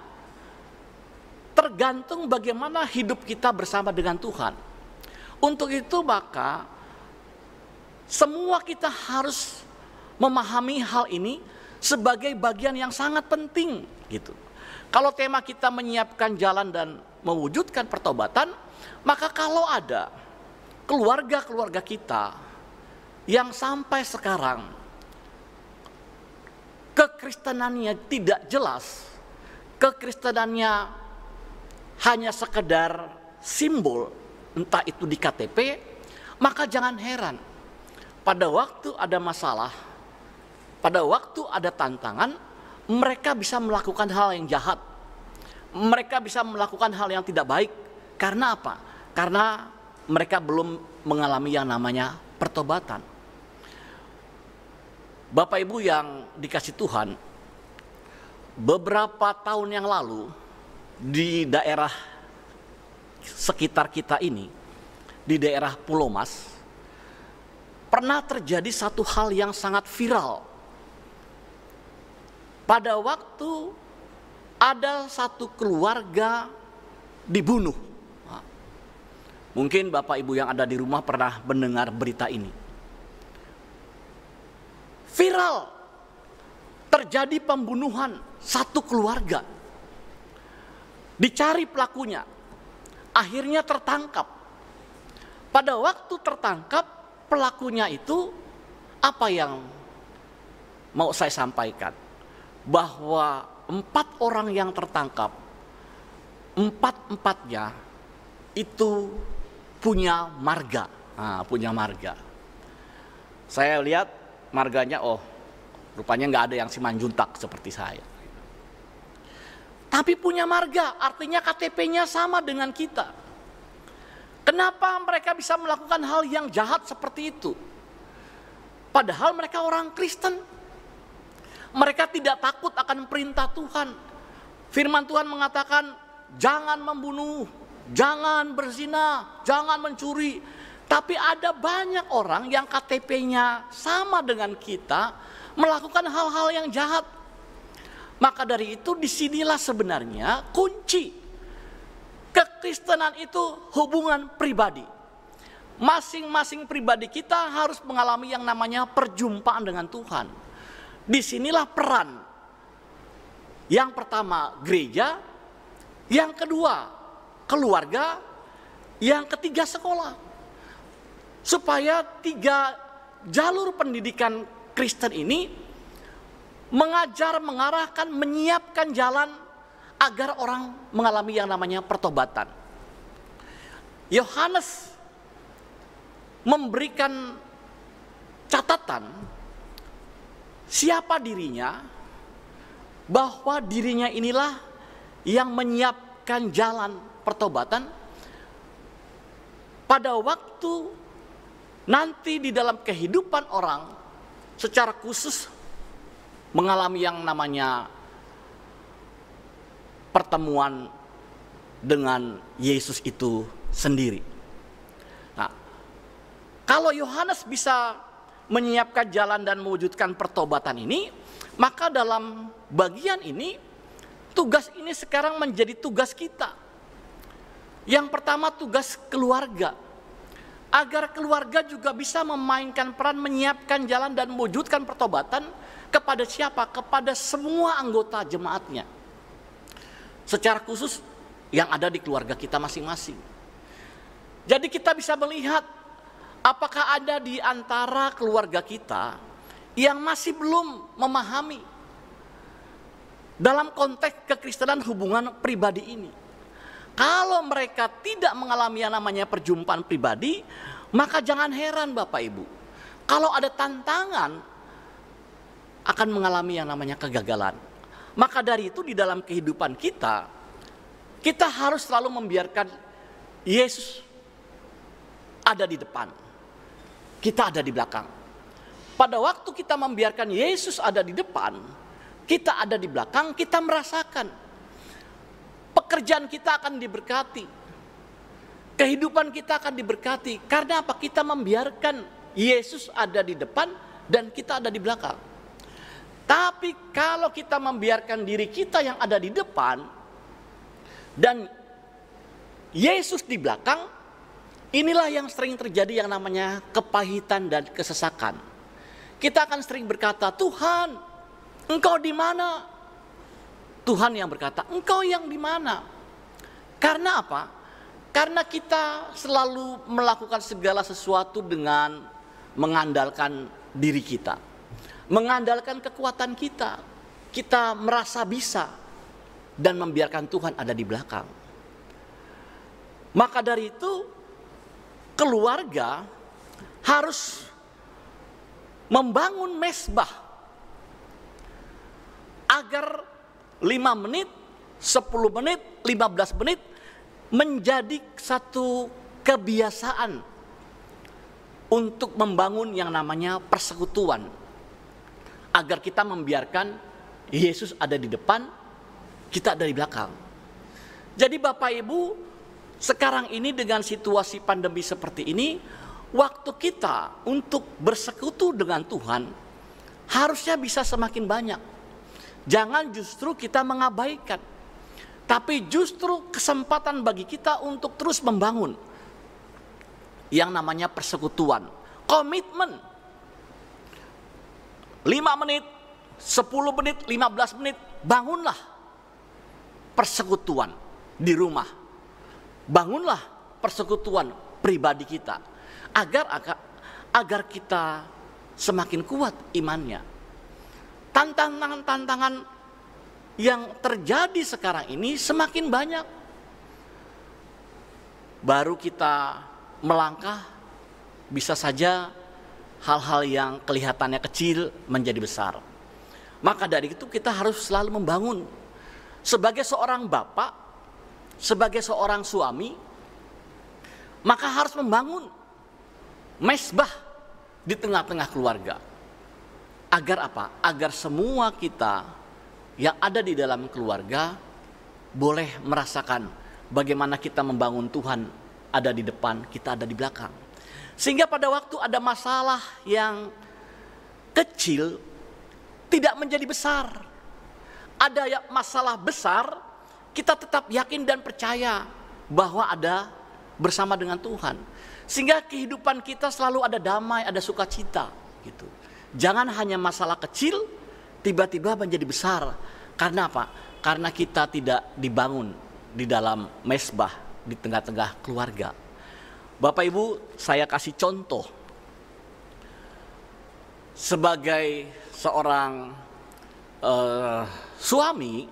[SPEAKER 6] tergantung bagaimana hidup kita bersama dengan Tuhan. Untuk itu maka semua kita harus memahami hal ini sebagai bagian yang sangat penting gitu. Kalau tema kita menyiapkan jalan dan mewujudkan pertobatan, maka kalau ada keluarga-keluarga kita yang sampai sekarang kekristenannya tidak jelas, kekristenannya hanya sekedar simbol, entah itu di KTP, maka jangan heran pada waktu ada masalah, pada waktu ada tantangan, mereka bisa melakukan hal yang jahat. Mereka bisa melakukan hal yang tidak baik. Karena apa? Karena mereka belum mengalami yang namanya pertobatan. Bapak Ibu yang dikasih Tuhan, beberapa tahun yang lalu di daerah sekitar kita ini, di daerah Pulau Mas, pernah terjadi satu hal yang sangat viral. Pada waktu ada satu keluarga dibunuh. Mungkin Bapak Ibu yang ada di rumah pernah mendengar berita ini. Viral, terjadi pembunuhan satu keluarga. Dicari pelakunya, akhirnya tertangkap. Pada waktu tertangkap, pelakunya itu apa yang mau saya sampaikan? Bahwa 4 orang yang tertangkap, 4-empatnya itu punya marga. Punya marga. Saya lihat marganya, oh rupanya nggak ada yang Simanjuntak seperti saya. Tapi punya marga, artinya KTP-nya sama dengan kita. Kenapa mereka bisa melakukan hal yang jahat seperti itu? Padahal mereka orang Kristen. Mereka tidak takut akan perintah Tuhan. Firman Tuhan mengatakan, jangan membunuh, jangan berzina, jangan mencuri. Tapi ada banyak orang yang KTP-nya sama dengan kita melakukan hal-hal yang jahat. Maka dari itu disinilah sebenarnya kunci kekristenan itu hubungan pribadi. Masing-masing pribadi kita harus mengalami yang namanya perjumpaan dengan Tuhan. Disinilah peran. Yang pertama gereja, yang kedua keluarga, yang ketiga sekolah. Supaya 3 jalur pendidikan Kristen ini mengajar, mengarahkan, menyiapkan jalan agar orang mengalami yang namanya pertobatan. Yohanes memberikan catatan siapa dirinya, bahwa dirinya inilah yang menyiapkan jalan pertobatan pada waktu nanti di dalam kehidupan orang secara khusus mengalami yang namanya pertemuan dengan Yesus itu sendiri. Nah, kalau Yohanes bisa menyiapkan jalan dan mewujudkan pertobatan ini, maka dalam bagian ini, tugas ini sekarang menjadi tugas kita. Yang pertama tugas keluarga. Agar keluarga juga bisa memainkan peran menyiapkan jalan dan mewujudkan pertobatan kepada siapa? Kepada semua anggota jemaatnya. Secara khusus yang ada di keluarga kita masing-masing. Jadi kita bisa melihat apakah ada di antara keluarga kita yang masih belum memahami dalam konteks kekristenan hubungan pribadi ini. Kalau mereka tidak mengalami yang namanya perjumpaan pribadi, maka jangan heran Bapak Ibu. Kalau ada tantangan, akan mengalami yang namanya kegagalan. Maka dari itu di dalam kehidupan kita, kita harus selalu membiarkan Yesus ada di depan. Kita ada di belakang. Pada waktu kita membiarkan Yesus ada di depan, kita ada di belakang, kita merasakan pekerjaan kita akan diberkati. Kehidupan kita akan diberkati. Karena apa? Kita membiarkan Yesus ada di depan dan kita ada di belakang. Tapi kalau kita membiarkan diri kita yang ada di depan dan Yesus di belakang, inilah yang sering terjadi yang namanya kepahitan dan kesesakan. Kita akan sering berkata, Tuhan, Engkau di mana? Tuhan yang berkata, engkau yang di mana? Karena apa? Karena kita selalu melakukan segala sesuatu dengan mengandalkan diri kita. Mengandalkan kekuatan kita. Kita merasa bisa dan membiarkan Tuhan ada di belakang. Maka dari itu keluarga harus membangun mesbah agar 5 menit, 10 menit, 15 menit menjadi satu kebiasaan untuk membangun yang namanya persekutuan, agar kita membiarkan Yesus ada di depan, kita ada di belakang. Jadi Bapak Ibu, sekarang ini dengan situasi pandemi seperti ini, waktu kita untuk bersekutu dengan Tuhan harusnya bisa semakin banyak. Jangan justru kita mengabaikan, tapi justru kesempatan bagi kita untuk terus membangun yang namanya persekutuan, komitmen. 5 menit, 10 menit, 15 menit, bangunlah persekutuan di rumah. Bangunlah persekutuan pribadi kita agar kita semakin kuat imannya. Tantangan-tantangan yang terjadi sekarang ini semakin banyak. Baru kita melangkah, bisa saja hal-hal yang kelihatannya kecil menjadi besar. Maka dari itu kita harus selalu membangun. Sebagai seorang bapak, sebagai seorang suami, maka harus membangun mesbah di tengah-tengah keluarga. Agar apa? Agar semua kita yang ada di dalam keluarga boleh merasakan bagaimana kita membangun Tuhan ada di depan, kita ada di belakang. Sehingga pada waktu ada masalah yang kecil tidak menjadi besar. Ada masalah besar, kita tetap yakin dan percaya bahwa ada bersama dengan Tuhan. Sehingga kehidupan kita selalu ada damai, ada sukacita gitu. Jangan hanya masalah kecil tiba-tiba menjadi besar. Karena apa? Karena kita tidak dibangun di dalam mesbah di tengah-tengah keluarga. Bapak Ibu, saya kasih contoh. Sebagai seorang suami,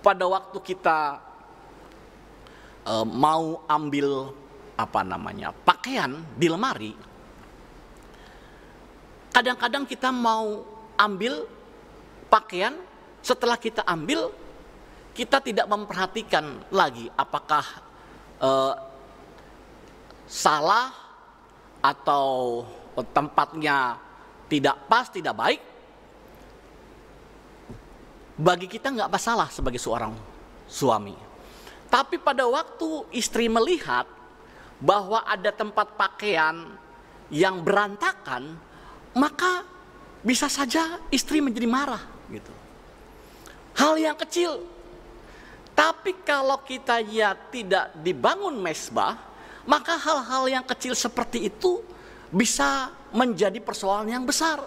[SPEAKER 6] pada waktu kita mau ambil pakaian di lemari, kadang-kadang kita mau ambil pakaian, setelah kita ambil, kita tidak memperhatikan lagi apakah salah atau tempatnya tidak pas, tidak baik. Bagi kita nggak masalah sebagai seorang suami. Tapi pada waktu istri melihat bahwa ada tempat pakaian yang berantakan, maka bisa saja istri menjadi marah gitu. Hal yang kecil. Tapi kalau kita tidak dibangun mesbah, maka hal-hal yang kecil seperti itu bisa menjadi persoalan yang besar.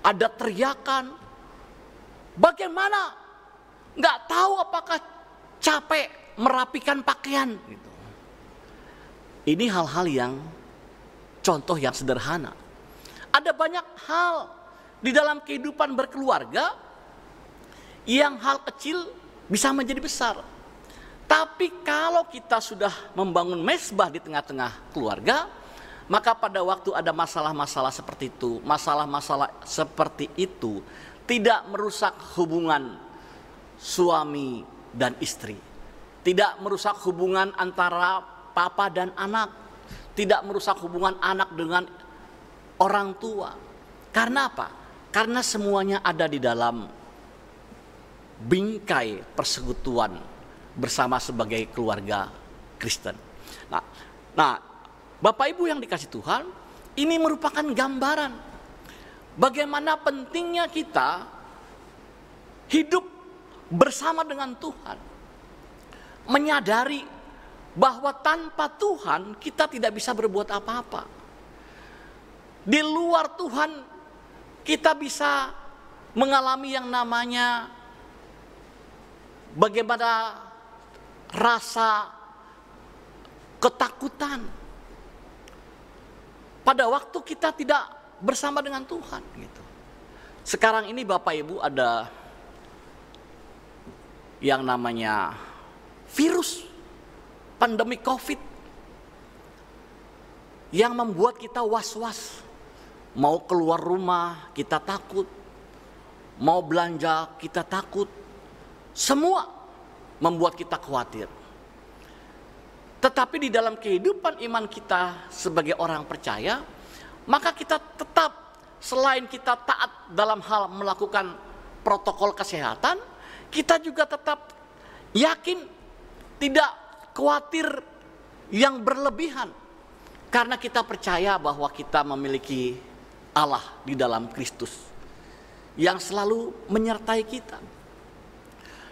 [SPEAKER 6] Ada teriakan, bagaimana? Nggak tahu apakah capek merapikan pakaian gitu. Ini hal-hal yang contoh yang sederhana. Ada banyak hal di dalam kehidupan berkeluarga yang hal kecil bisa menjadi besar. Tapi kalau kita sudah membangun mesbah di tengah-tengah keluarga, maka pada waktu ada masalah-masalah seperti itu tidak merusak hubungan suami dan istri, tidak merusak hubungan antara papa dan anak, tidak merusak hubungan anak dengan orang tua. Karena apa? Karena semuanya ada di dalam bingkai persekutuan bersama sebagai keluarga Kristen. Nah, Bapak Ibu yang dikasih Tuhan, ini merupakan gambaran bagaimana pentingnya kita hidup bersama dengan Tuhan. Menyadari bahwa tanpa Tuhan kita tidak bisa berbuat apa-apa. Di luar Tuhan kita bisa mengalami yang namanya bagaimana rasa ketakutan pada waktu kita tidak bersama dengan Tuhan gitu. Sekarang ini Bapak Ibu ada yang namanya virus pandemi COVID yang membuat kita was-was. Mau keluar rumah kita takut, mau belanja kita takut. Semua membuat kita khawatir. Tetapi di dalam kehidupan iman kita sebagai orang percaya, maka kita tetap, selain kita taat dalam hal melakukan protokol kesehatan, kita juga tetap yakin, tidak khawatir yang berlebihan. Karena kita percaya bahwa kita memiliki Allah di dalam Kristus yang selalu menyertai kita.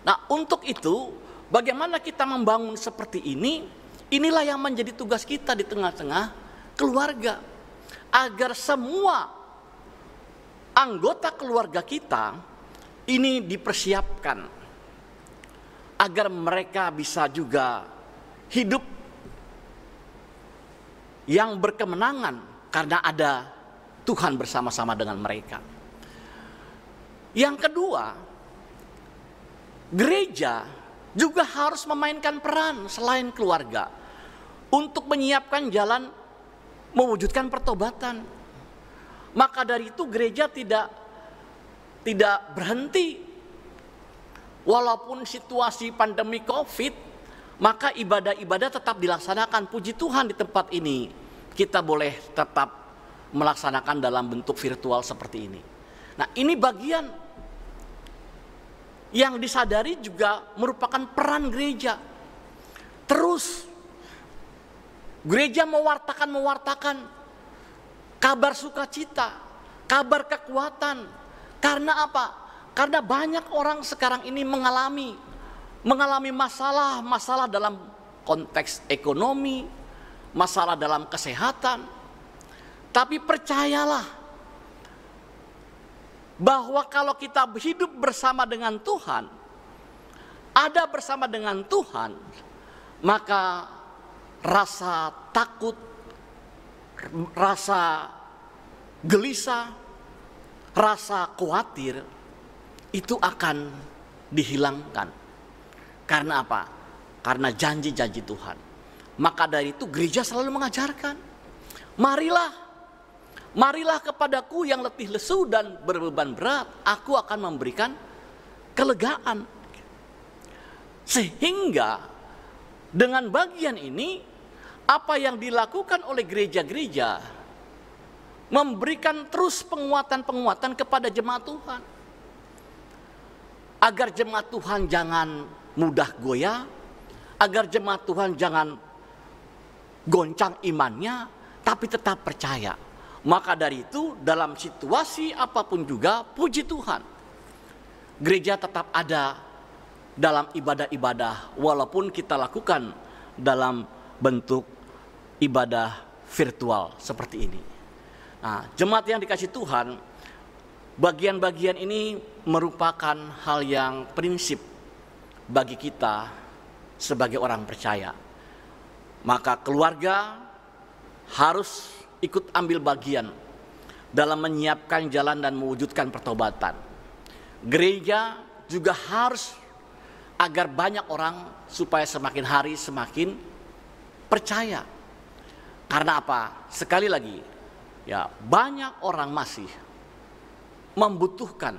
[SPEAKER 6] Nah, untuk itu bagaimana kita membangun seperti ini? Inilah yang menjadi tugas kita di tengah-tengah keluarga, agar semua anggota keluarga kita ini dipersiapkan agar mereka bisa juga hidup yang berkemenangan karena ada Tuhan bersama-sama dengan mereka. Yang kedua, gereja juga harus memainkan peran selain keluarga untuk menyiapkan jalan mewujudkan pertobatan. Maka dari itu gereja tidak berhenti. Walaupun situasi pandemi COVID, maka ibadah-ibadah tetap dilaksanakan. Puji Tuhan di tempat ini kita boleh tetap melaksanakan dalam bentuk virtual seperti ini. Nah, ini bagian yang disadari juga merupakan peran gereja. Terus gereja mewartakan kabar sukacita, kabar kekuatan. Karena apa? Karena banyak orang sekarang ini mengalami masalah dalam konteks ekonomi, masalah dalam kesehatan. Tapi percayalah bahwa kalau kita hidup bersama dengan Tuhan, ada bersama dengan Tuhan, maka rasa takut, rasa gelisah, rasa khawatir itu akan dihilangkan. Karena apa? Karena janji-janji Tuhan. Maka dari itu gereja selalu mengajarkan, marilah kepadaku yang letih lesu dan berbeban berat, aku akan memberikan kelegaan. Sehingga dengan bagian ini, apa yang dilakukan oleh gereja-gereja memberikan terus penguatan-penguatan kepada jemaat Tuhan. Agar jemaat Tuhan jangan mudah goyah, agar jemaat Tuhan jangan goncang imannya, tapi tetap percaya. Maka dari itu dalam situasi apapun juga, puji Tuhan, gereja tetap ada dalam ibadah-ibadah walaupun kita lakukan dalam bentuk ibadah virtual seperti ini. Nah, jemaat yang dikasih Tuhan, bagian-bagian ini merupakan hal yang prinsip bagi kita sebagai orang percaya. Maka keluarga harus ikut ambil bagian dalam menyiapkan jalan dan mewujudkan pertobatan. Gereja juga harus agar banyak orang supaya semakin hari semakin percaya. Karena apa? Sekali lagi, ya, banyak orang masih membutuhkan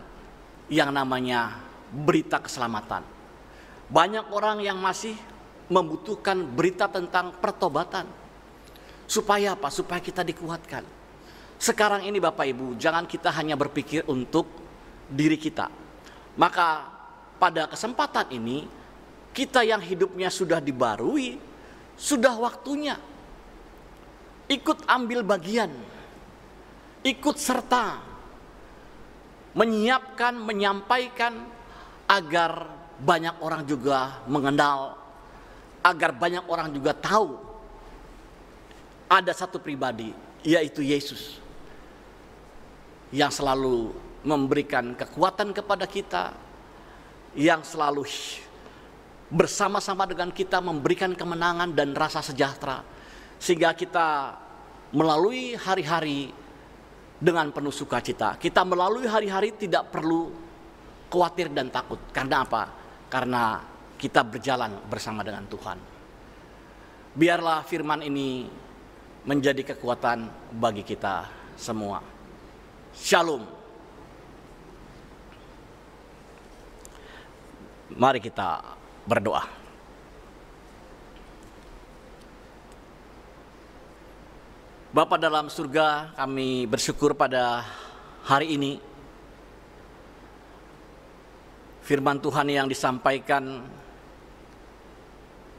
[SPEAKER 6] yang namanya berita keselamatan. Banyak orang yang masih membutuhkan berita tentang pertobatan. Supaya apa? Supaya kita dikuatkan. Sekarang ini Bapak Ibu, jangan kita hanya berpikir untuk diri kita. Maka pada kesempatan ini, kita yang hidupnya sudah dibarui, sudah waktunya ikut ambil bagian, ikut serta, menyiapkan, menyampaikan agar banyak orang juga mengenal, agar banyak orang juga tahu ada satu pribadi, yaitu Yesus, yang selalu memberikan kekuatan kepada kita, yang selalu bersama-sama dengan kita memberikan kemenangan dan rasa sejahtera, sehingga kita melalui hari-hari dengan penuh sukacita. Kita melalui hari-hari tidak perlu khawatir dan takut. Karena apa? Karena kita berjalan bersama dengan Tuhan. Biarlah firman ini menjadi kekuatan bagi kita semua. Shalom. Mari kita berdoa. Bapa dalam surga, kami bersyukur pada hari ini firman Tuhan yang disampaikan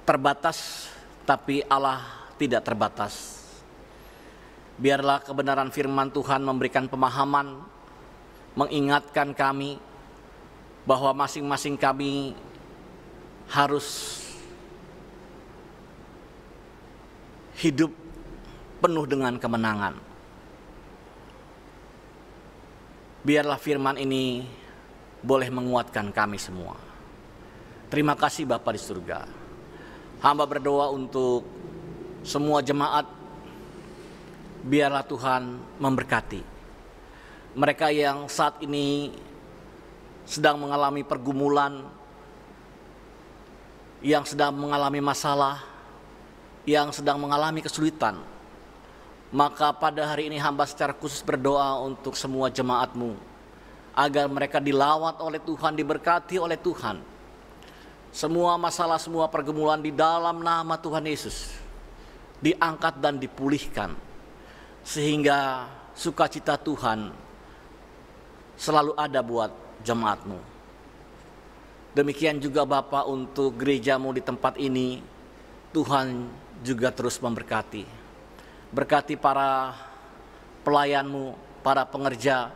[SPEAKER 6] terbatas, tapi Allah tidak terbatas. Biarlah kebenaran firman Tuhan memberikan pemahaman, mengingatkan kami bahwa masing-masing kami harus hidup penuh dengan kemenangan. Biarlah firman ini boleh menguatkan kami semua. Terima kasih Bapa di surga. Hamba berdoa untuk semua jemaat, biarlah Tuhan memberkati mereka yang saat ini sedang mengalami pergumulan, yang sedang mengalami masalah, yang sedang mengalami kesulitan. Maka pada hari ini hamba secara khusus berdoa untuk semua jemaat-Mu, agar mereka dilawat oleh Tuhan, diberkati oleh Tuhan. Semua masalah, semua pergumulan di dalam nama Tuhan Yesus diangkat dan dipulihkan, sehingga sukacita Tuhan selalu ada buat jemaat-Mu. Demikian juga Bapa untuk gereja-Mu di tempat ini, Tuhan juga terus memberkati. Berkati para pelayan-Mu, para pengerja,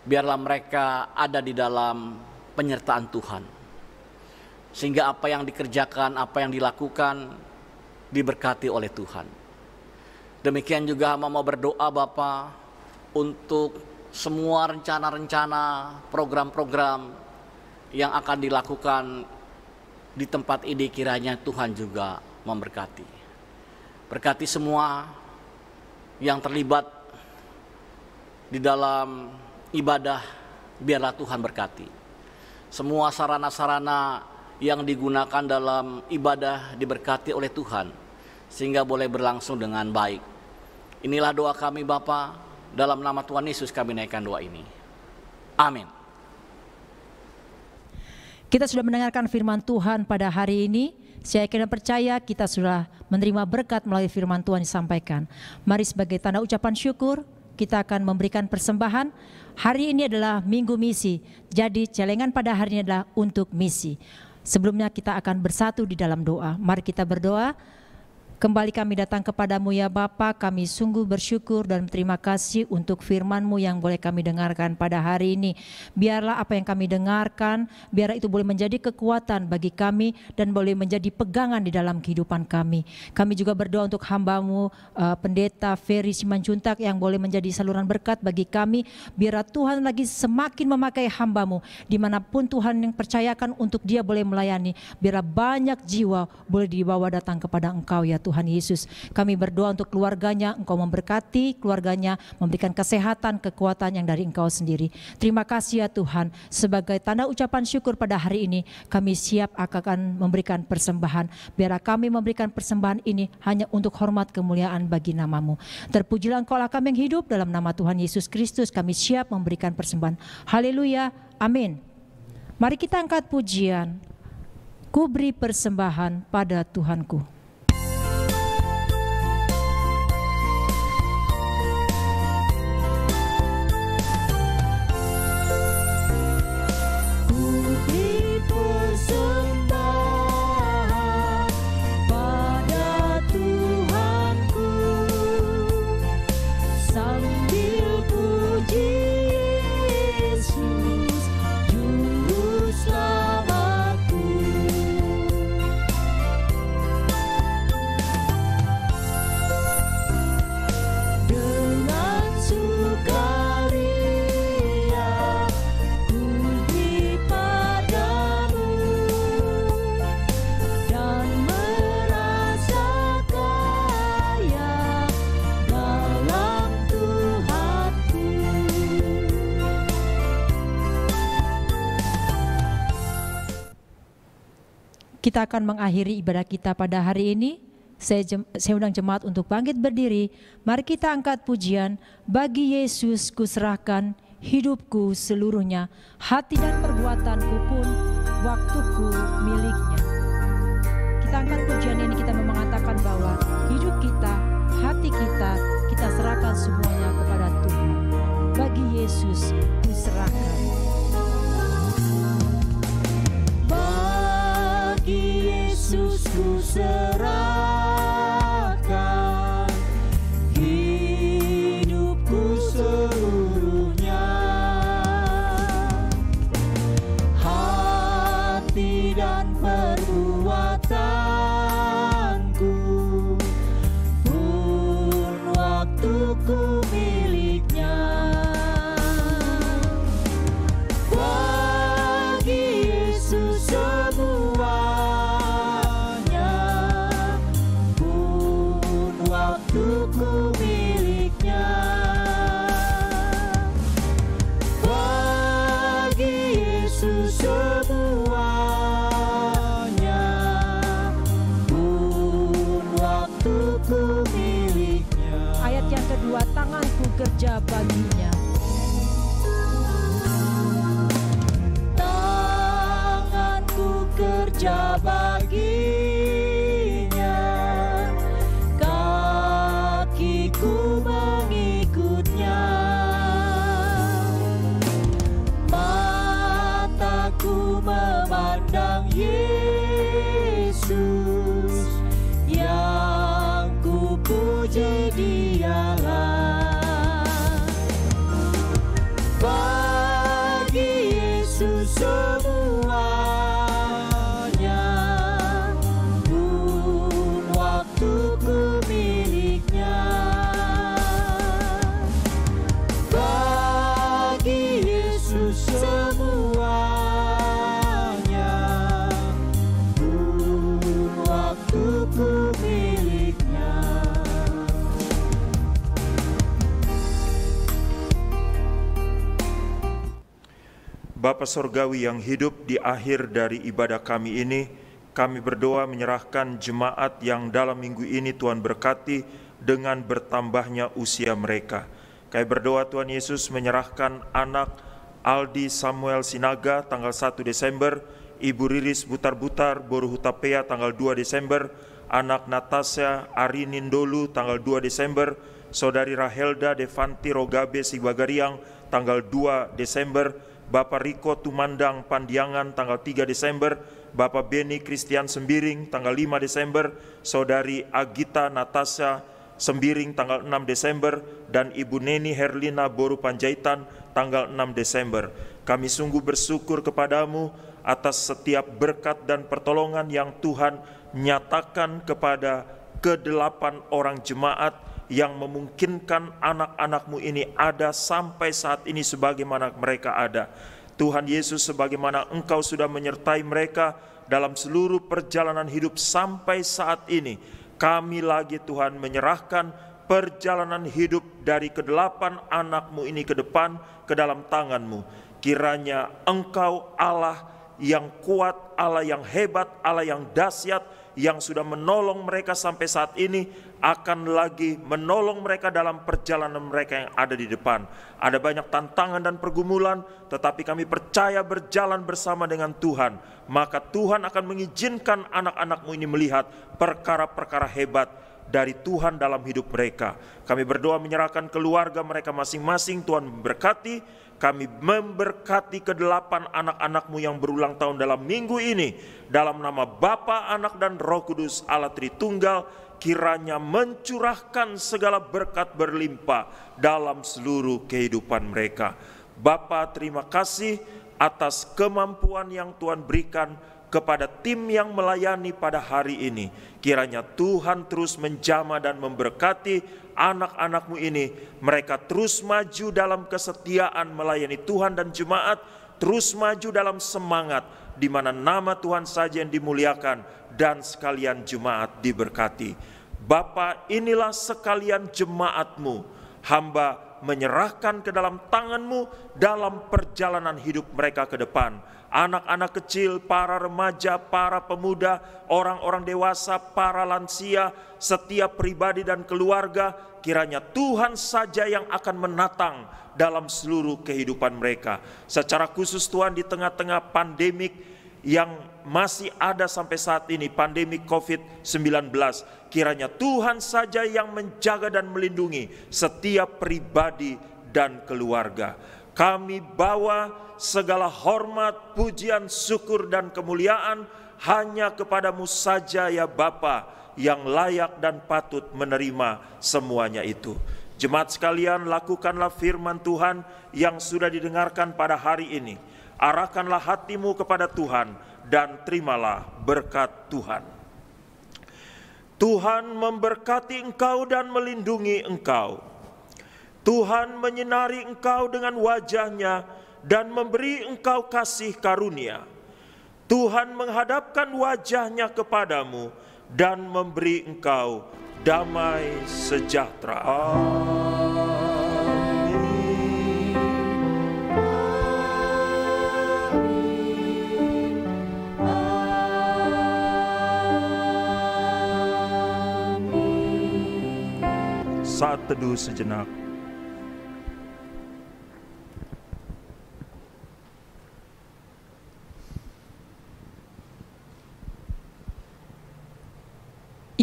[SPEAKER 6] biarlah mereka ada di dalam penyertaan Tuhan, sehingga apa yang dikerjakan, apa yang dilakukan diberkati oleh Tuhan. Demikian juga hamba mau berdoa Bapa untuk semua rencana-rencana, program-program yang akan dilakukan di tempat ini, kiranya Tuhan juga memberkati. Berkati semua yang terlibat di dalam ibadah, biarlah Tuhan berkati. Semua sarana-sarana yang digunakan dalam ibadah diberkati oleh Tuhan, sehingga boleh berlangsung dengan baik. Inilah doa kami Bapa, dalam nama Tuhan Yesus kami naikkan doa ini. Amin.
[SPEAKER 2] Kita sudah mendengarkan firman Tuhan pada hari ini. Saya yakin dan percaya kita sudah menerima berkat melalui firman Tuhan disampaikan. Mari sebagai tanda ucapan syukur, kita akan memberikan persembahan. Hari ini adalah Minggu Misi, jadi celengan pada hari ini adalah untuk misi. Sebelumnya kita akan bersatu di dalam doa. Mari kita berdoa. Kembali kami datang kepadamu ya Bapa, kami sungguh bersyukur dan terima kasih untuk firman-Mu yang boleh kami dengarkan pada hari ini. Biarlah apa yang kami dengarkan, biarlah itu boleh menjadi kekuatan bagi kami dan boleh menjadi pegangan di dalam kehidupan kami. Kami juga berdoa untuk hamba-Mu, Pendeta Ferry Simanjuntak yang boleh menjadi saluran berkat bagi kami. Biarlah Tuhan lagi semakin memakai hamba-Mu, dimanapun Tuhan yang percayakan untuk dia boleh melayani. Biarlah banyak jiwa boleh dibawa datang kepada Engkau ya Tuhan Yesus. Kami berdoa untuk keluarganya, Engkau memberkati keluarganya, memberikan kesehatan, kekuatan yang dari Engkau sendiri. Terima kasih ya Tuhan, sebagai tanda ucapan syukur pada hari ini, kami siap akan memberikan persembahan. Biarlah kami memberikan persembahan ini hanya untuk hormat kemuliaan bagi nama-Mu. Terpujilah Engkau Allah kami yang hidup, dalam nama Tuhan Yesus Kristus kami siap memberikan persembahan. Haleluya, amin. Mari kita angkat pujian. Ku beri persembahan pada Tuhanku. Kita akan mengakhiri ibadah kita pada hari ini. Saya undang jemaat untuk bangkit berdiri. Mari kita angkat pujian. Bagi Yesus kuserahkan hidupku seluruhnya, hati dan perbuatanku pun waktuku miliknya. Kita angkat pujian ini, kita mengatakan bahwa hidup kita, hati kita, kita serahkan semuanya kepada Tuhan. Bagi Yesus kuserahkan.
[SPEAKER 3] Bagi Yesus kuserahkan hidupku seluruhnya, hati dan perbuatanku pun waktuku miliknya. Bagi Yesus semuanya pun waktuku miliknya. Bagi Yesus semuanya pun waktuku miliknya.
[SPEAKER 2] Ayat yang kedua, tanganku kerja baginya.
[SPEAKER 3] Tanganku kerja baginya, kakiku mengikutnya, mataku memandang Yesus, yang ku puji Dialah. Bagi Yesus semuanya pun waktuku miliknya. Bagi Yesus semuanya pun waktuku miliknya.
[SPEAKER 4] Bapa Sorgawi yang hidup, di akhir dari ibadah kami ini, kami berdoa menyerahkan jemaat yang dalam minggu ini Tuhan berkati dengan bertambahnya usia mereka. Kami berdoa Tuhan Yesus menyerahkan anak Aldi Samuel Sinaga tanggal 1 Desember, Ibu Riris Butar-Butar Boru Hutapea tanggal 2 Desember, anak Natasha Arinindolu tanggal 2 Desember, Saudari Rahelda Devanti Rogabe Sibagariang tanggal 2 Desember, Bapak Riko Tumandang Pandiangan tanggal 3 Desember, Bapak Beni Christian Sembiring tanggal 5 Desember, Saudari Agita Natasha Sembiring tanggal 6 Desember, dan Ibu Neni Herlina Boru Panjaitan tanggal 6 Desember. Kami sungguh bersyukur kepadamu atas setiap berkat dan pertolongan yang Tuhan nyatakan kepada ke-8 orang jemaat yang memungkinkan anak-anak-Mu ini ada sampai saat ini sebagaimana mereka ada. Tuhan Yesus, sebagaimana Engkau sudah menyertai mereka dalam seluruh perjalanan hidup sampai saat ini, kami lagi Tuhan menyerahkan perjalanan hidup dari ke-8 anak-Mu ini ke depan ke dalam tangan-Mu. Kiranya Engkau Allah yang kuat, Allah yang hebat, Allah yang dahsyat, yang sudah menolong mereka sampai saat ini, akan lagi menolong mereka dalam perjalanan mereka yang ada di depan. Ada banyak tantangan dan pergumulan, tetapi kami percaya berjalan bersama dengan Tuhan, maka Tuhan akan mengizinkan anak-anak-Mu ini melihat perkara-perkara hebat dari Tuhan dalam hidup mereka. Kami berdoa menyerahkan keluarga mereka masing-masing, Tuhan memberkati. Kami memberkati ke-8 anak-anak-Mu yang berulang tahun dalam minggu ini. Dalam nama Bapa, Anak, dan Roh Kudus Allah Tritunggal, kiranya mencurahkan segala berkat berlimpah dalam seluruh kehidupan mereka. Bapa, terima kasih atas kemampuan yang Tuhan berikan kepada tim yang melayani pada hari ini. Kiranya Tuhan terus menjamah dan memberkati anak-anak-Mu ini. Mereka terus maju dalam kesetiaan melayani Tuhan dan jemaat, terus maju dalam semangat, di mana nama Tuhan saja yang dimuliakan dan sekalian jemaat diberkati. Bapa, inilah sekalian jemaat-Mu, hamba menyerahkan ke dalam tangan-Mu dalam perjalanan hidup mereka ke depan. anak-anak kecil, para remaja, para pemuda, orang-orang dewasa, para lansia, setiap pribadi dan keluarga, kiranya Tuhan saja yang akan menatang dalam seluruh kehidupan mereka. Secara khusus Tuhan, di tengah-tengah pandemik yang masih ada sampai saat ini, pandemi COVID-19, kiranya Tuhan saja yang menjaga dan melindungi setiap pribadi dan keluarga. Kami bawa segala hormat, pujian, syukur, dan kemuliaan hanya kepadamu saja ya Bapa, yang layak dan patut menerima semuanya itu. Jemaat sekalian, lakukanlah firman Tuhan yang sudah didengarkan pada hari ini. Arahkanlah hatimu kepada Tuhan dan terimalah berkat Tuhan. Tuhan memberkati engkau dan melindungi engkau. Tuhan menyinari engkau dengan wajah-Nya dan memberi engkau kasih karunia. Tuhan menghadapkan wajah-Nya kepadamu dan memberi engkau damai sejahtera. Saat teduh sejenak.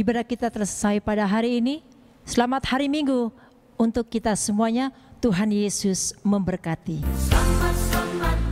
[SPEAKER 2] Ibadah kita telah selesai pada hari ini. Selamat hari Minggu untuk kita semuanya. Tuhan Yesus memberkati.
[SPEAKER 3] Selamat